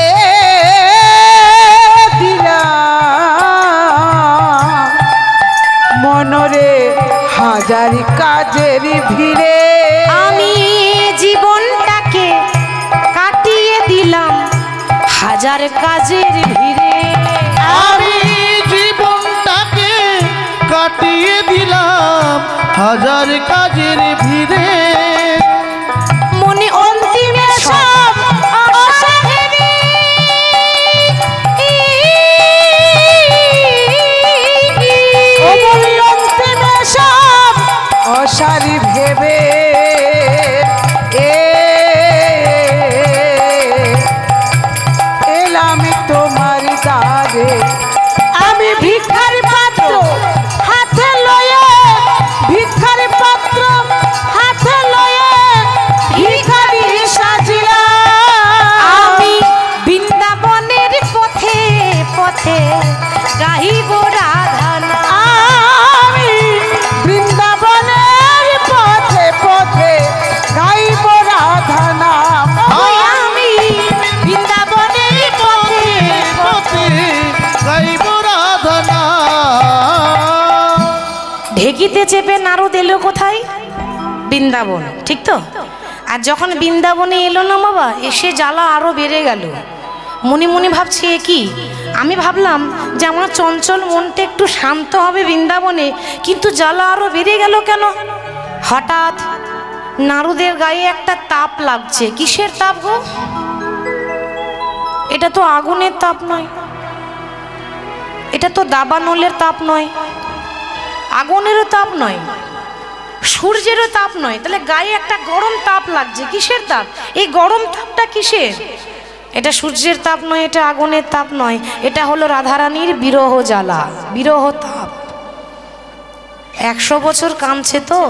দিলাম মনরে হাজার কাজের ভিড়ে আমি জীবনটাকে কাটিয়ে দিলাম হাজার কাজের ভিড়ে আমি জীবনটাকে কাটিয়ে দিলাম হাজার কাজের ভিড়ে। মনে অন্তিমে সব আশা ভেবে ও বলি অন্তিমে সব অসারি ভেবে এলাম তোমার দ্বারে আমি ভিখারি পাত্র হাতে লয়ে ভিখারি পাত্র হাতে লয়ে ভিখারি সাজিয়া আমি বৃন্দাবনের পথে পথে গাহিব রাধানা আমি বৃন্দাবনের পথে পথে গাইব রাধা নাম ওই আমি বৃন্দাবনের পথে পথে গাইব রাধনা। ঢেকিতে চেপে নারদ এলো কোথায় বৃন্দাবন ঠিক তো আর যখন বৃন্দাবনে এলো না বাবা এসে জ্বালা আরো বেড়ে গেল মনে মনে ভাবছি এ কি আমি ভাবলাম যে আমার চঞ্চল মনটা একটু শান্ত হবে বৃন্দাবনে কিন্তু জ্বালা আরো বেড়ে গেল কেন হঠাৎ নারদের গায়ে একটা তাপ লাগছে কিসের তাপ গো এটা তো আগুনের তাপ নয় এটা তো দাবানলের তাপ নয় আগুনেরও তাপ নয়, সূর্যেরও তাপ নয়, তাহলে গায়ে একটা গরম তাপ লাগছে। কিসের তাপ? এই গরম তাপটা কিসের? এটা সূর্যের তাপ নয়, এটা আগুনের তাপ নয়, এটা হলো রাধারানীর বিরহ জ্বালা, বিরহ তাপ। 100 বছর কাঁদছে তো।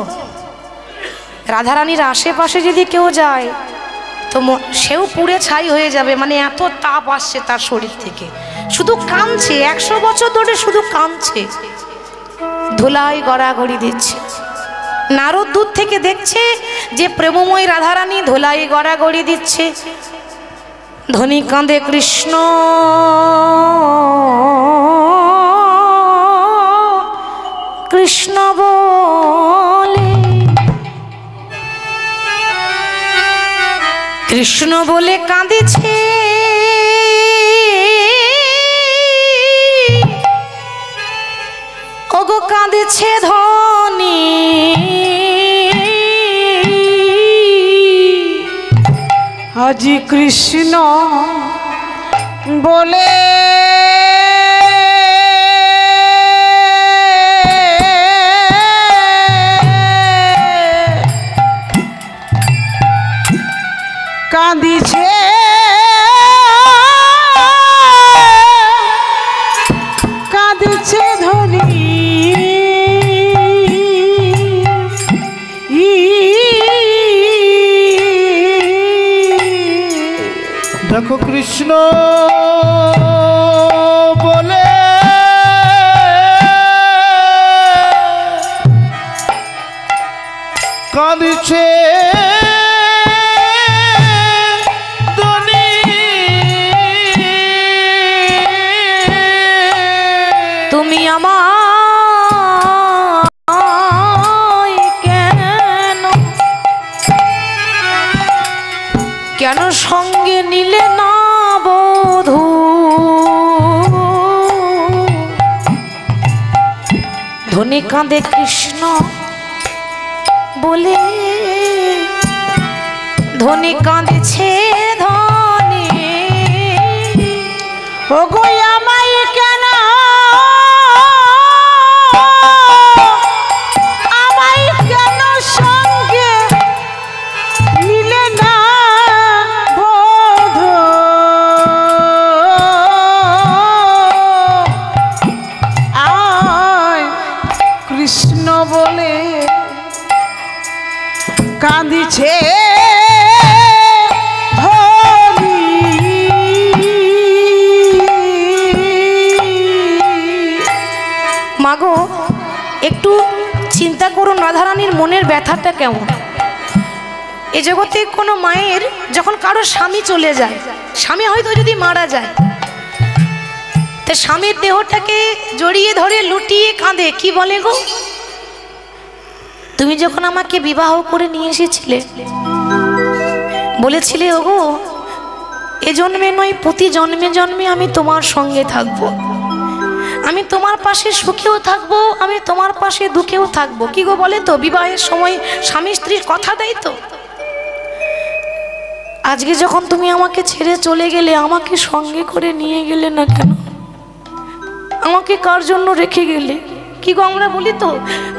রাধারানীর আশেপাশে যদি কেউ যায় তো সেও পুড়ে ছাই হয়ে যাবে, মানে এত তাপ আসছে তার শরীর থেকে। শুধু কাঁদছে, 100 বছর ধরে শুধু কাঁদছে, ধুলাই গড়াগড়ি দিচ্ছে। নারদ দূর থেকে দেখছে যে প্রেমময় রাধারানী ধুলাই গড়াগড়ি দিচ্ছে। ধ্বনি কাঁদে কৃষ্ণ কৃষ্ণ বলে, কৃষ্ণ বলে কাঁদেছে। ওগো কাঁদেছে ধ্বনি, আজি কৃষ্ণ বলে কাঁদিছে, কাঁদিছে ধ্বনি। দেখো কৃষ্ণ বলে কাঁদিছে ধ্বনি। তুমি আমায় কেন সঙ্গে নিলে না বধূ? ধ্বনি কাঁদে কৃষ্ণ বলে, ধ্বনি কাঁদেছে ধ্বনি। ওগো আমায় কেন, আমায় কেন সঙ্গে নিলে না বধূ? আয় কৃষ্ণ বলে কাঁদিছে ধ্বনি। মাগো একটু চিন্তা করুন রাধারানীর মনের ব্যথাটা কেমন। এ জগতে কোনো মায়ের যখন কারো স্বামী চলে যায়, স্বামী হয়তো যদি মারা যায়, তা স্বামীর দেহটাকে জড়িয়ে ধরে লুটিয়ে কাঁদে, কি বলে গো, তুমি যখন আমাকে বিবাহ করে নিয়ে এসেছিলে বলেছিলে ওগো এ জন্মে নয় প্রতি জন্মে জন্মে আমি তোমার সঙ্গে থাকবো, আমি তোমার পাশে সুখেও থাকবো, আমি তোমার পাশে দুঃখেও থাকবো। কি গো বলে তো, বিবাহের সময় স্বামী স্ত্রীর কথা দেয় তো। আজকে যখন তুমি আমাকে ছেড়ে চলে গেলে, আমাকে সঙ্গে করে নিয়ে গেলে না কেন? আমাকে কার জন্য রেখে গেলে? কি গো আমরা বলি তো,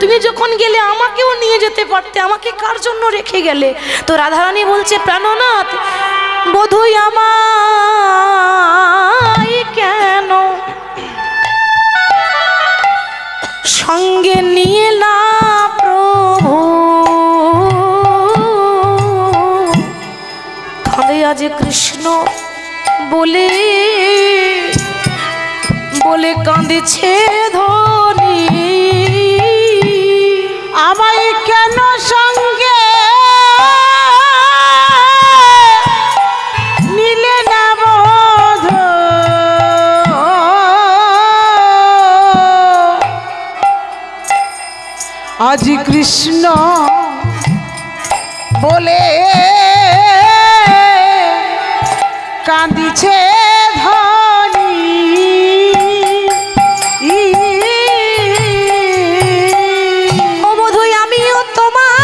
তুমি যখন গেলে আমাকেও নিয়ে যেতে পারতে, আমাকে কার জন্য রেখে গেলে? তো রাধারানী বলছে, প্রাণনাথ বধূই আমায় কেন সঙ্গে নিয়ে না প্রভু? কাঁদে আজ কৃষ্ণ বলে, বলে কাঁদেছে ধ্বনি। আমায় কেন সঙ্গে নিলে না বধূ? আজি কৃষ্ণ বলে কাঁদিছে ধ্বনি। ও বধূই আমিও তোমার,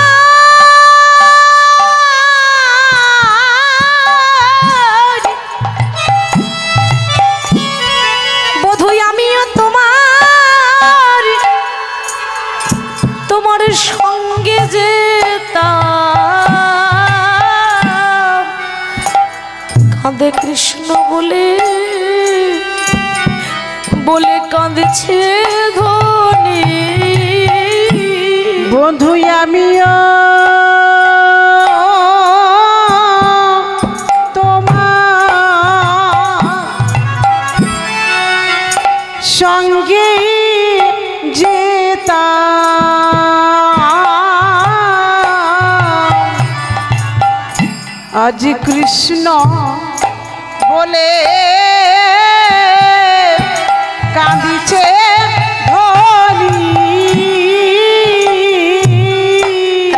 বধূই আমিও তোমার রাধে কৃষ্ণ বলে বলে কাঁদছে ধনী। বন্ধু আমিও তোমার সঙ্গে যেতাম, আজ কৃষ্ণ বলে কাঁদিছে ধনী।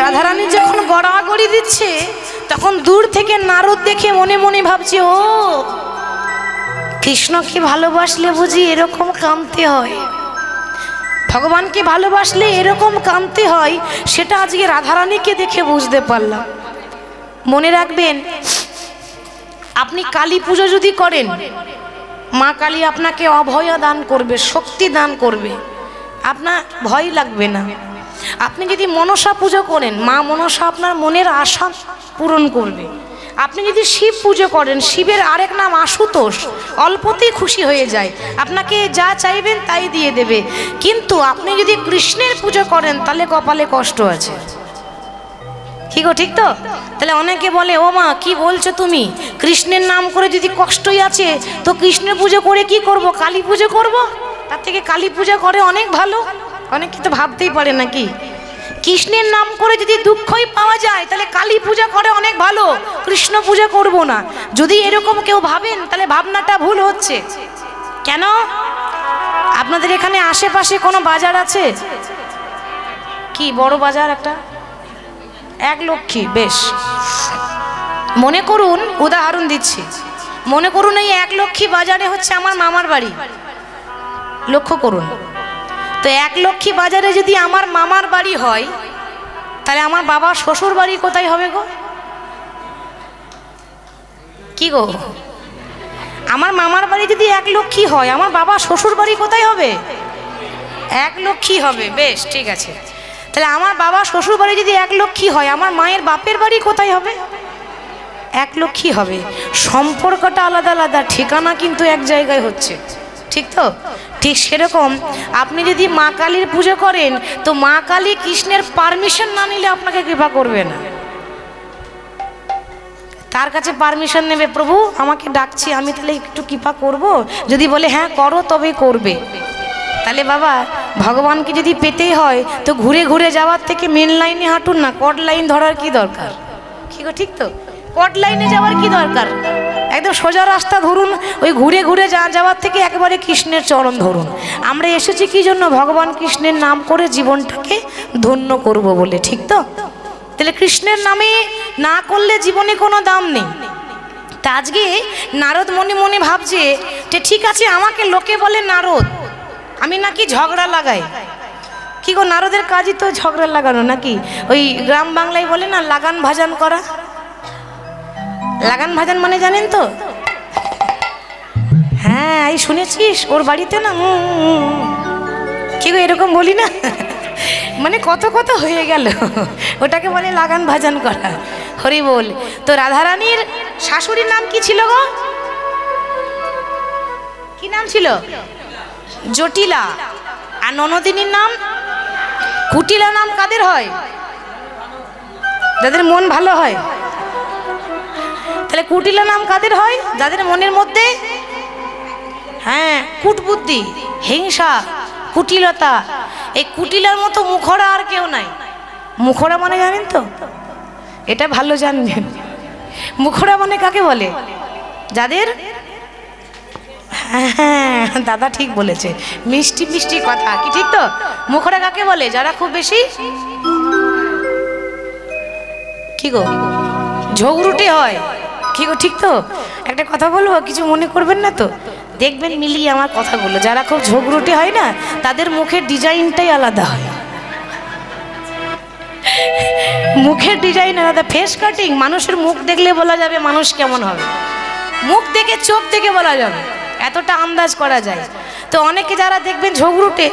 রাধারানী যখন গড়াগড়ি দিচ্ছে তখন দূর থেকে নারদ দেখে মনে মনে ভাবছে, ও কৃষ্ণকে ভালোবাসলে বুঝি এরকম কাঁদতে হয়, ভগবানকে ভালোবাসলে এরকম কাঁদতে হয়, সেটা আজকে রাধারানীকে দেখে বুঝতে পারলাম। মনে রাখবেন, আপনি কালী পুজো যদি করেন, মা কালী আপনাকে অভয় দান করবে, শক্তি দান করবে, আপনার ভয় লাগবে না। আপনি যদি মনসা পুজো করেন, মা মনসা আপনার মনের আশা পূরণ করবে। আপনি যদি শিব পুজো করেন, শিবের আরেক নাম আশুতোষ, অল্পতেই খুশি হয়ে যায়, আপনাকে যা চাইবেন তাই দিয়ে দেবে। কিন্তু আপনি যদি কৃষ্ণের পুজো করেন তাহলে কপালে কষ্ট আছে। কি গো, ঠিক তো? তাহলে অনেকে বলে, ও মা কি বলছো তুমি, কৃষ্ণের নাম করে যদি কষ্টই আছে তো কৃষ্ণের পুজো করে কি করব, কালী পুজো করব? তার থেকে কালী পূজা করে অনেক ভালো। অনেকে তো ভাবতেই পারে নাকি, কৃষ্ণের নাম করে যদি দুঃখই পাওয়া যায় তাহলে কালী পূজা করে অনেক ভালো, কৃষ্ণ পূজা করব না। যদি এরকম কেউ ভাবেন তাহলে ভাবনাটা ভুল হচ্ছে। কেন? আপনাদের এখানে আশেপাশে কোনো বাজার আছে কি, বড় বাজার একটা? এক লক্ষ্মী, বেশ। মনে করুন, উদাহরণ দিচ্ছি, মনে করুন এই এক লক্ষ্মী বাজারে হচ্ছে আমার মামার বাড়ি। লক্ষ্য করুন তো, এক লক্ষ্মী বাজারে যদি আমার মামার বাড়ি হয় তাহলে আমার বাবা শ্বশুর বাড়ি কোথায় হবে গো? কি গো, আমার মামার বাড়ি যদি এক লক্ষ্মী হয়, আমার বাবা শ্বশুর বাড়ি কোথায় হবে? এক লক্ষ্মী হবে, বেশ ঠিক আছে। তাহলে আমার বাবা শ্বশুর বাড়ি যদি এক লক্ষ্মী হয়, আমার মায়ের বাপের বাড়ি কোথায় হবে? এক লক্ষ্মী হবে। সম্পর্কটা আলাদা আলাদা, ঠিকানা কিন্তু এক জায়গায় হচ্ছে, ঠিক তো? ঠিক সেরকম আপনি যদি মা কালীর পুজো করেন তো মা কালী কৃষ্ণের পারমিশন না নিলে আপনাকে কৃপা করবে না। তার কাছে পারমিশন নেবে, প্রভু আমাকে ডাকছি, আমি তাহলে একটু কৃপা করব। যদি বলে হ্যাঁ করো, তবে করবে। তাহলে বাবা ভগবানকে যদি পেতেই হয় তো ঘুরে ঘুরে যাওয়ার থেকে মেন লাইনে হাঁটুন না, কট লাইন ধরার কি দরকার? কি গো, ঠিক তো? কট লাইনে যাওয়ার কি দরকার? একদম সোজা রাস্তা ধরুন, ওই ঘুরে ঘুরে যাওয়ার থেকে একেবারে কৃষ্ণের চরণ ধরুন। আমরা এসেছি কি জন্য? ভগবান কৃষ্ণের নাম করে জীবনটাকে ধন্য করব বলে, ঠিক তো? তাহলে কৃষ্ণের নামে না করলে জীবনে কোনো দাম নেই। তা আজকে নারদ মনে মনে ভাবছে যে ঠিক আছে, আমাকে লোকে বলে নারদ, আমি নাকি ঝগড়া লাগাই। কি গো, নারদের কাজই তো ঝগড়া লাগানো নাকি? ওই গ্রাম বাংলায় বলে না, লাগান ভাজান করা। লাগান ভাজান মানে জানেন তো? হ্যাঁ, এই শুনেছিস ওর বাড়িতে না, কি গো এরকম বলি না, মানে কত কত হয়ে গেল, ওটাকে বলে লাগান ভাজান করা। হরি বল। তো রাধারানীর শাশুড়ির নাম কি ছিল গো? কি নাম ছিল? জটিলা। আর ননদিনীর নাম কুটিলা। নাম কাদের হয়? যাদের মন ভালো হয়। তাহলে কুটিলা নাম কাদের হয়? যাদের মনের মধ্যে হ্যাঁ কুটবুদ্ধি, হিংসা, কুটিলতা। এই কুটিলার মতো মুখরা আর কেউ নাই। মুখরা মানে জানেন তো? এটা ভালো জানবেন। মুখরা মানে কাকে বলে? যাদের হ্যাঁ দাদা ঠিক বলেছে, মিষ্টি মিষ্টি কথা, কি ঠিক তো? মুখরা কাকে বলে? যারা খুব বেশি কি গো ঝগড়ুটে হয়। কি গো, ঠিক তো? একটা কথা বলবো, কিছু মনে করবেন না তো? দেখবেন মিলিয়ে আমার কথাগুলো, যারা খুব ঝগড়ুটে হয় না তাদের মুখের ডিজাইনটাই আলাদা হয়। মুখের ডিজাইন আলাদা। ফেস কাটিং, মানুষের মুখ দেখলে বলা যাবে মানুষ কেমন হবে। মুখ দেখে, চোখ দেখে বলা যাবে, এতটা আন্দাজ করা যায়। তো অনেকে যারা দেখবেন ঝগড়ুটে,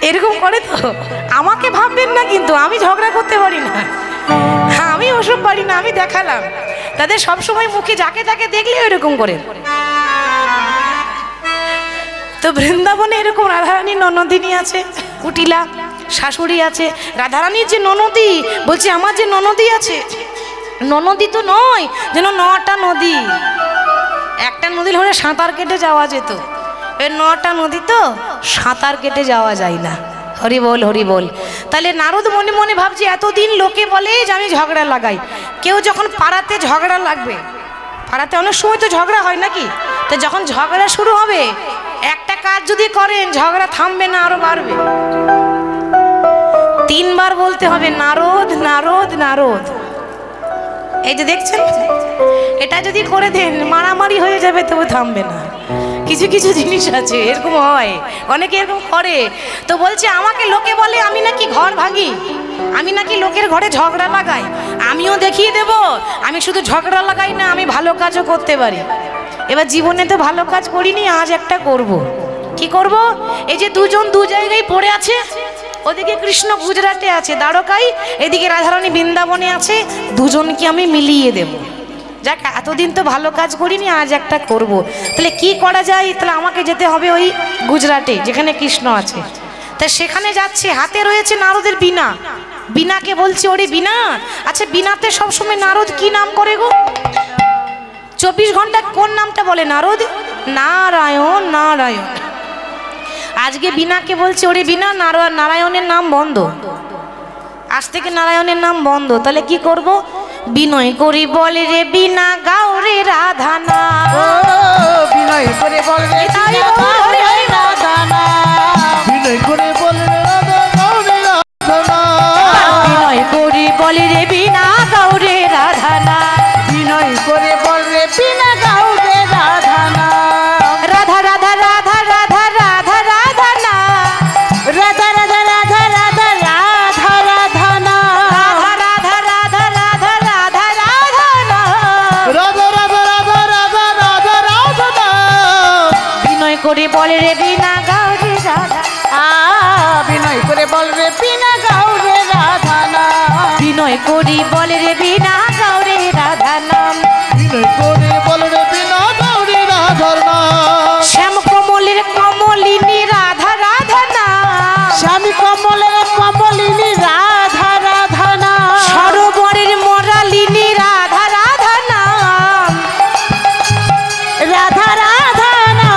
এরকম করে তো আমাকে ভাববেন না, কিন্তু আমি ঝগড়া করতে পারি না। হ্যাঁ, আমি ওসব পারি না, আমি দেখালাম। তাদের সবসময় মুখে যাকে তাকে দেখলে এরকম করে। তো বৃন্দাবনে এরকম রাধারানী ননদিনী আছে, কুটিলা শাশুড়ি আছে। রাধারানীর যে ননদী, বলছে আমার যে ননদী আছে, ননদী তো নয়, যেন 9টা নদী। একটা নদী হলে সাঁতার কেটে যাওয়া যেত, এর 9টা নদী তো সাঁতার কেটে যাওয়া যায় না। হরি বল, হরি বল। তাহলে নারদ মনে মনে ভাবছে, এতদিন লোকে বলে যে আমি ঝগড়া লাগাই। কেউ যখন পাড়াতে ঝগড়া লাগবে, পাড়াতে অনেক সময় তো ঝগড়া হয় নাকি, তো যখন ঝগড়া শুরু হবে, একটা কাজ যদি করেন ঝগড়া থামবে না, আরো বাড়বে। 3 বার বলতে হবে নারদ নারদ নারদ। এই যে দেখছেন, এটা যদি করে দেন মারামারি হয়ে যাবে, তবু থামবে না। কিছু কিছু জিনিস আছে এরকম হয়, অনেকে এরকম করে। তো বলছে আমাকে লোকে বলে আমি নাকি ঘর ভাঙি, আমি নাকি লোকের ঘরে ঝগড়া লাগাই। আমিও দেখিয়ে দেব, আমি শুধু ঝগড়া লাগাই না, আমি ভালো কাজও করতে পারি। এবার জীবনে তো ভালো কাজ করিনি, আজ একটা করব। কি করব? এই যে দুজন দু জায়গায় পড়ে আছে, ওদিকে কৃষ্ণ গুজরাটে আছে দ্বারকায়, এদিকে রাধারানী বৃন্দাবনে আছে, দুজনকে আমি মিলিয়ে দেব। যাক, এতদিন তো ভালো কাজ করিনি, আজ একটা করব। তাহলে কি করা যায়? তাহলে আমাকে যেতে হবে ওই গুজরাটে যেখানে কৃষ্ণ আছে। তা সেখানে যাচ্ছে, হাতে রয়েছে নারদের বীণা। বীণাকে বলছে, ওরে বীণা, আচ্ছা বীণাতে সবসময় নারদ কি নাম করে গো? 24 ঘন্টা কোন নামটা বলে নারদ? নারায়ণ নারায়ণ। আজকে বীণাকে বলছে, ওরে বীণা, নারায়ণের নাম বন্ধ, আজ থেকে নারায়ণের নাম বন্ধ। তাহলে কি করব? বিনয় করি বলে রে বীণা গাও রে রাধা না, বিনয় করে বল রে রাধা না, বিনয় করে বলে রাধা গাও রে রাধা না, বিনয় করি বলে রে বীণা গাও রে রাধা না, বিনয় করে বল রে বিনা গাও রে রাধা না, রাধা রাধা রাধা রাধা রাধা রাধা না, রাধা রাধা রাধা রাধা রাধা রাধা না, রাধা রাধা রাধা রাধা রাধা রাধা না, রাধা রাধা রাধা রাধা রাধা রাধা না, বিনয় করে বলে রে বীণা গাও রে রাধা, বিনয় করে বল রে বিনা গাও রে রাধা না, বিনয় করি বলে রে বীণা গাও রে রাধা নাম, বিনয় করে বলে রে বিনা গাও রে রাধার নাম, শ্যাম কমলের কমলিনী রাধা রাধা না, স্বামী কমলের কমলিনী রাধা রাধা না, সরোবরের মরালিনী রাধা রাধা নাম, রাধা রাধা না,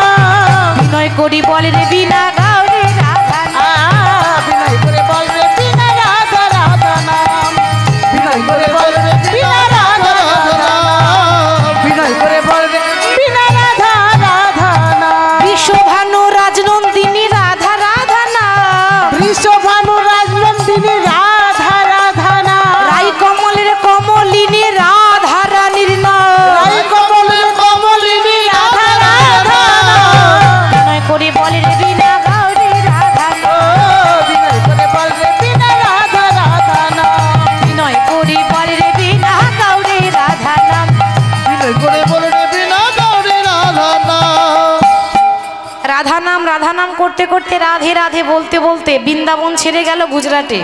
বিনয় করি বলে রে বীণা গাও রে রাধা নাম, বিনয় করে বল রে বিনা রাধা রাধা নাম, বিনয় করে বল রে বিনা রাধা রাধা নাম, বিনয় করে বল রে বিনা রাধা রাধা নাম, বিশ্বভানু রাজনন্দিনী রাধা রাধা নাম, বৃষভানু রাজনন্দিনী রাধা রাধা নাম, রাই কমলের কমলিনী রাধা রানীর নাম, রাই কমলের কমলিনী রাধা রাধা নাম, বিনয় করি বলে রে বীণা গাও রে রাধা নাম, বিনয় করে বল রে বিনা রাধা রাধা নাম, বিনয় করি বলে রে বীণা গাও রে রাধা নাম, বিনয় করে বলে রে বিনা গাও রে রাধা না, রাধা নাম রাধা নাম করতে করতে রাধে রাধে বলতে বলতে বৃন্দাবন ছেড়ে গেল গুজরাটে।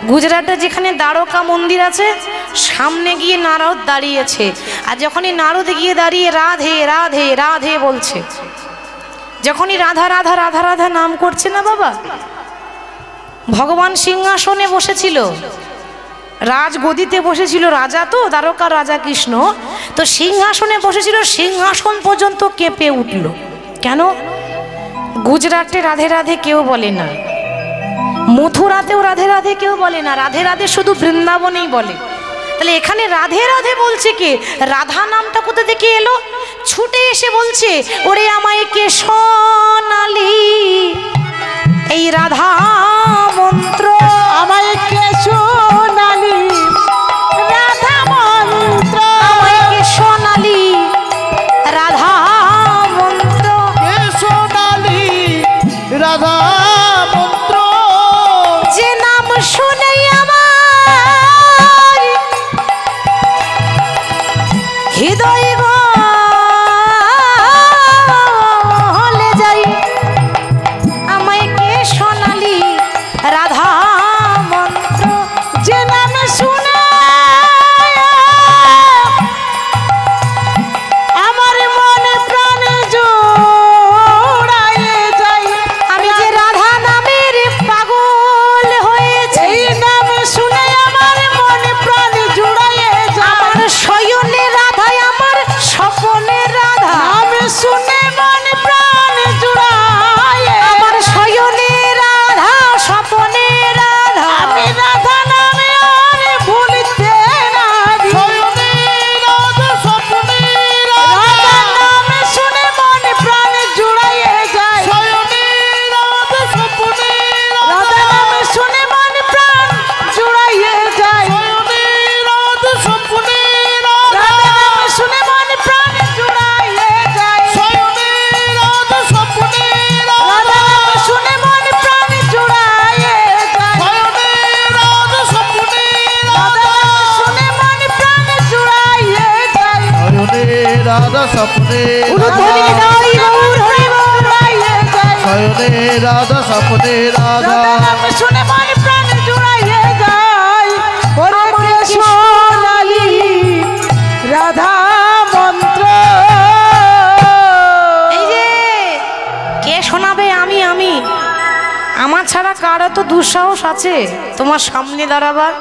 গুজরাটে যেখানে দ্বারকা মন্দির আছে, সামনে গিয়ে নারদ দাঁড়িয়েছে। আর যখনই নারদ গিয়ে দাঁড়িয়ে রাধে রাধে রাধে বলছে, যখনই রাধা রাধা রাধা রাধা নাম করছে না বাবা, ভগবান সিংহাসনে বসেছিল, রাজগদিতে বসেছিল, রাজা তো দ্বারকার রাজা কৃষ্ণ, তো সিংহাসনে বসেছিল, সিংহাসন পর্যন্ত কেঁপে উঠল। কেন? গুজরাটে রাধে রাধে কেউ বলে না, মথুরাতেও রাধে রাধে কেউ বলে না, রাধে রাধে শুধু বৃন্দাবনেই বলে। তাহলে এখানে রাধে রাধে বলছে কে? রাধা নামটা কোথা থেকে এলো? ছুটে এসে বলছে, ওরে আমায় কে সোনালি এই রাধা মন্ত্র, আমায় কে সোনালি রাধা মন্ত্র, আমায় কে সোনালি রাধা মন্ত্র, কে সোনালি রাধা মন্ত্র, যে নাম শুনে আমার হৃদয় গলে যাই, আমায় কে সোনালি রাধা মন্ত্র, যে নাম শুনে রাধা স্বপ্নে উলুধ্বনি যাই গৌর হরি বল। শয়নে রাধা স্বপ্নে রাধা শুনে মন প্রাণ জুড়াইয়ে যায় ওরে কৃষ্ণলালি রাধা মন্ত্র। এই যে কে শোনাবে? আমি আমার ছাড়া কারো তো দুঃসাহস আছে তোমার সামনে দাঁড়াবার?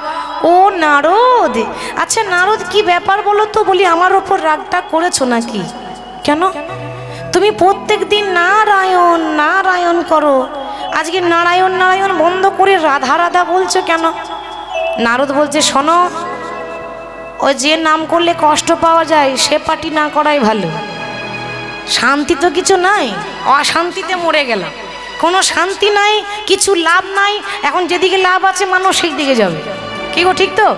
ও নারদ। আচ্ছা নারদ, কি ব্যাপার বলো তো? বলি আমার ওপর রাগটা করেছো নাকি? কেন? তুমি প্রত্যেক দিন নারায়ণ নারায়ণ করো, আজকে নারায়ণ নারায়ণ বন্ধ করে রাধা রাধা বলছো কেন? নারদ বলছে, শোনো, ওই যে নাম করলে কষ্ট পাওয়া যায় সে পার্টি না করাই ভালো। শান্তি তো কিছু নাই, অশান্তিতে মরে গেলাম। কোনো শান্তি নাই, কিছু লাভ নাই। এখন যেদিকে লাভ আছে মানুষ সেই দিকে যাবে। কি গো, ঠিক তো?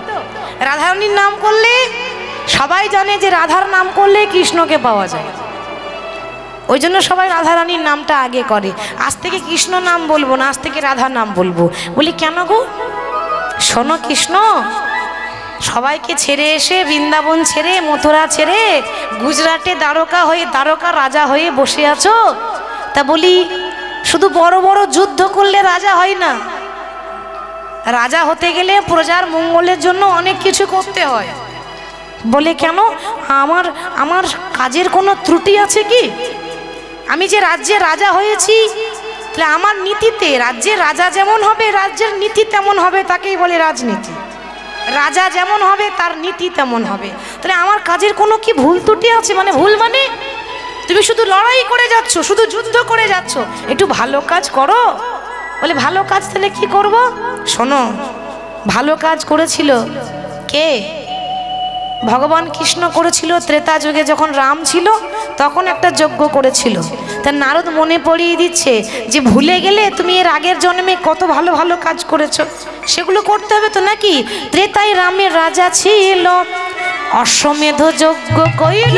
রাধারানীর নাম করলে সবাই জানে যে রাধার নাম করলে কৃষ্ণকে পাওয়া যায়, ওই জন্য সবাই রাধারানীর নামটা আগে করে। আজ থেকে কৃষ্ণ নাম বলবো না, আজ থেকে রাধা নাম বলবো। বলি কেন গো? শোনো, কৃষ্ণ সবাইকে ছেড়ে এসে বৃন্দাবন ছেড়ে মথুরা ছেড়ে গুজরাটে দ্বারকা হয়ে দ্বারকা রাজা হয়ে বসে আছো। তা বলি শুধু বড় বড় যুদ্ধ করলে রাজা হয় না, রাজা হতে গেলে প্রজার মঙ্গলের জন্য অনেক কিছু করতে হয়। বলে কেন? আমার কাজের কোনো ত্রুটি আছে কি? আমি যে রাজ্যে রাজা হয়েছি, তাহলে আমার নীতিতে রাজ্যের রাজা যেমন হবে রাজ্যের নীতি তেমন হবে, তাকেই বলে রাজনীতি। রাজা যেমন হবে তার নীতি তেমন হবে। তাহলে আমার কাজের কোনো কি ভুল ত্রুটি আছে? মানে ভুল মানে তুমি শুধু লড়াই করে যাচ্ছ, শুধু যুদ্ধ করে যাচ্ছ, একটু ভালো কাজ করো। বলে ভালো কাজ তাহলে কি করব? শোনো, ভালো কাজ করেছিল কে? ভগবান কৃষ্ণ করেছিল ত্রেতা যুগে, যখন রাম ছিল তখন একটা যজ্ঞ করেছিল। তা নারদ মনে পড়িয়ে দিচ্ছে যে ভুলে গেলে তুমি এর আগের জন্মে কত ভালো ভালো কাজ করেছো, সেগুলো করতে হবে তো নাকি? ত্রেতায় রামের রাজা ছিল, অশ্বমেধ যজ্ঞ কইল।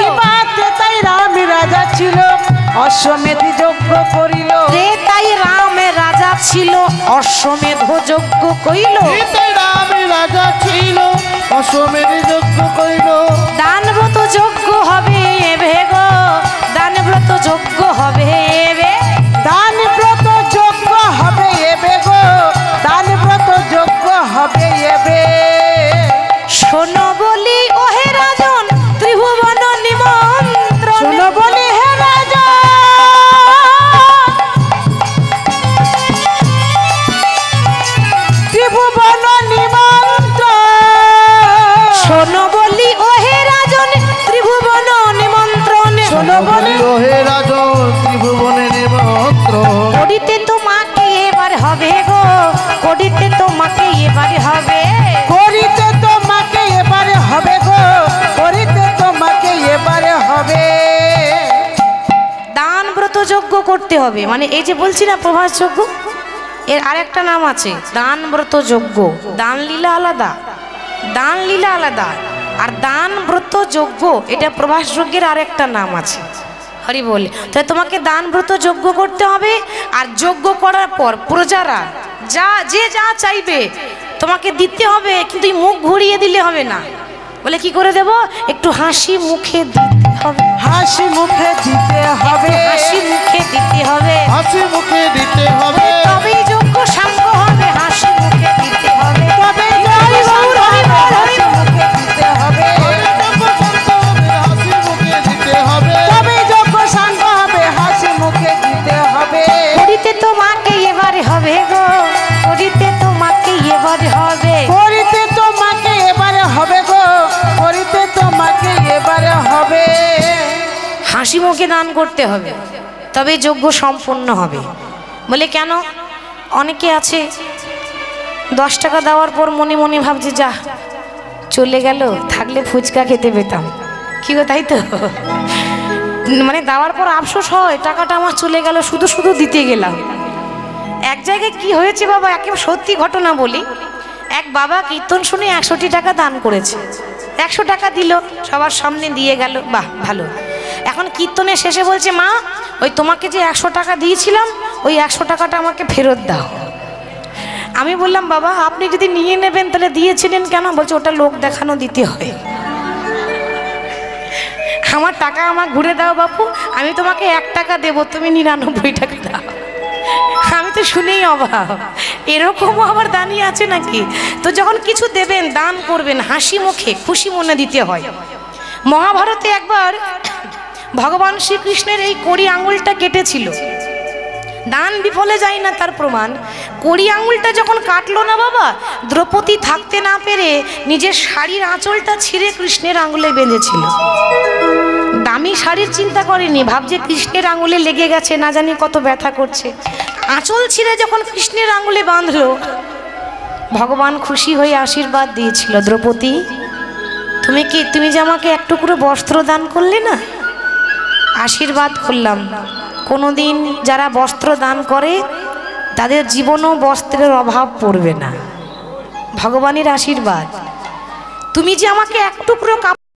ত্রেতাই রাম রাজা ছিল, অশ্বমেধ যজ্ঞ করিল। ত্রেতায় রামের রাজা ছিল, অশ্বমেধ যজ্ঞ কইল। ত্রেতায় রাম রাজা ছিল, অশ্বমেধ যজ্ঞ কইল। দানব্রত যজ্ঞ হবে এবে গো, দানব্রত যজ্ঞ হবে এবে। দানব্রত যজ্ঞ হবে এবে গো, দানব্রত যজ্ঞ হবে এবে। শোনো বলি ওহে রাজন, ত্রিভুবন নিমন্ত্রণ। শোনো বলি হে রাজা, ত্রিভুবন নিমন্ত্রণ। শোনো বলি ওহে রাজন, ত্রিভুবন নিমন্ত্রণ। শোনো বলি ওহে রাজন, ত্রিভুবনে নিমন্ত্রণ। করিতে তোমাকে এবার হবে গো, করিতে তোমাকে এবার হবে। করিতে তোমাকে এবারে হবে গো, করিতে তোমাকে এবারে হবে। দান ব্রত যজ্ঞ করতে হবে, মানে এই যে বলছি না প্রভাস যজ্ঞ, এর আরেকটা নাম আছে দান ব্রত যজ্ঞ। দান লীলা আলাদা, দান লীলা আলাদা, আর দান ব্রত যজ্ঞ এটা প্রভাস যজ্ঞের আরেকটা নাম আছে। হরি বল। তাহলে তোমাকে দান ব্রত যজ্ঞ করতে হবে, আর যজ্ঞ করার পর প্রজারা যে যা চাইবে তোমাকে দিতে হবে, কিন্তু মুখ ঘুরিয়ে দিলে হবে না। বলে কি করে দেব? একটু হাসি মুখে দিতে হবে, হাসি মুখে দিতে হবে, হাসি মুখে দিতে হবে, হাসি মুখে দিতে হবে। তবেই যোগ্য সাঙ্গ হবে, হাসি মুখে দিতে হবে। তবে হরি বল, হরি বল, হরি বল। মুখে দিতে হবে, হাসি মুখে দিতে হবে। তবে যোগ্য শান্ত হবে, হাসি মুখে দিতে হবে। করিতে তোমাকে এবারে হবে গো, করিতে তোমাকে এবারে হবে। করিতে তোমাকে এবারে হবে গো, করিতে তোমাকে এবারে হবে। হাসি মুখে দান করতে হবে, তবে যজ্ঞ সম্পন্ন হবে। বলে কেন? অনেকে আছে 10 টাকা দেওয়ার পর মনে মনে ভাবছে যা চলে গেল, থাকলে ফুচকা খেতে পেতাম। কি গো, তাই তো? মানে দেওয়ার পর আফসোস হয়, টাকাটা আমার চলে গেল, শুধু শুধু দিতে গেলাম। এক জায়গায় কি হয়েছে বাবা, একেবারে সত্যি ঘটনা বলি। এক বাবা কীর্তন শুনে 100টি টাকা দান করেছে। 100 টাকা দিল, সবার সামনে দিয়ে গেল, বাহ ভালো। এখন কীর্তনের শেষে বলছে, মা ওই তোমাকে যে 100 টাকা দিয়েছিলাম, ওই 100 টাকাটা আমাকে ফেরত দাও। আমি বললাম, বাবা আপনি যদি নিয়ে নেবেন তাহলে দিয়েছিলেন কেন? বলছে ওটা লোক দেখানো দিতে হয়। আমার টাকা আমার ঘুরে দাও বাপু, আমি তোমাকে 1 টাকা দেবো, তুমি 99 টাকা দাও। আমি তো শুনেই অবাক, এরকমও আবার দাঁড়িয়ে আছে নাকি? তো যখন কিছু দেবেন, দান করবেন, হাসি মুখে খুশি মনে দিতে হয়। মহাভারতে একবার ভগবান শ্রীকৃষ্ণের এই কড়ি আঙুলটা কেটেছিল, দান বিফলে যায় না তার প্রমাণ। কড়ি আঙুলটা যখন কাটলো না বাবা, দ্রৌপদী থাকতে না পেরে নিজের শাড়ির আঁচলটা ছিঁড়ে কৃষ্ণের আঙুলে বেঁধেছিল। দামি শাড়ির চিন্তা করেনি, ভাবছে কৃষ্ণের আঙুলে লেগে গেছে, না জানি কত ব্যথা করছে। আঁচল ছিঁড়ে যখন কৃষ্ণের আঙুলে বাঁধলো, ভগবান খুশি হয়ে আশীর্বাদ দিয়েছিল, দ্রৌপদী তুমি যে আমাকে এক টুকরো বস্ত্র দান করলে না, আশীর্বাদ করলাম কোনোদিন যারা বস্ত্র দান করে তাদের জীবনও বস্ত্রের অভাব পড়বে না। ভগবানের আশীর্বাদ, তুমি যে আমাকে এক টুকরো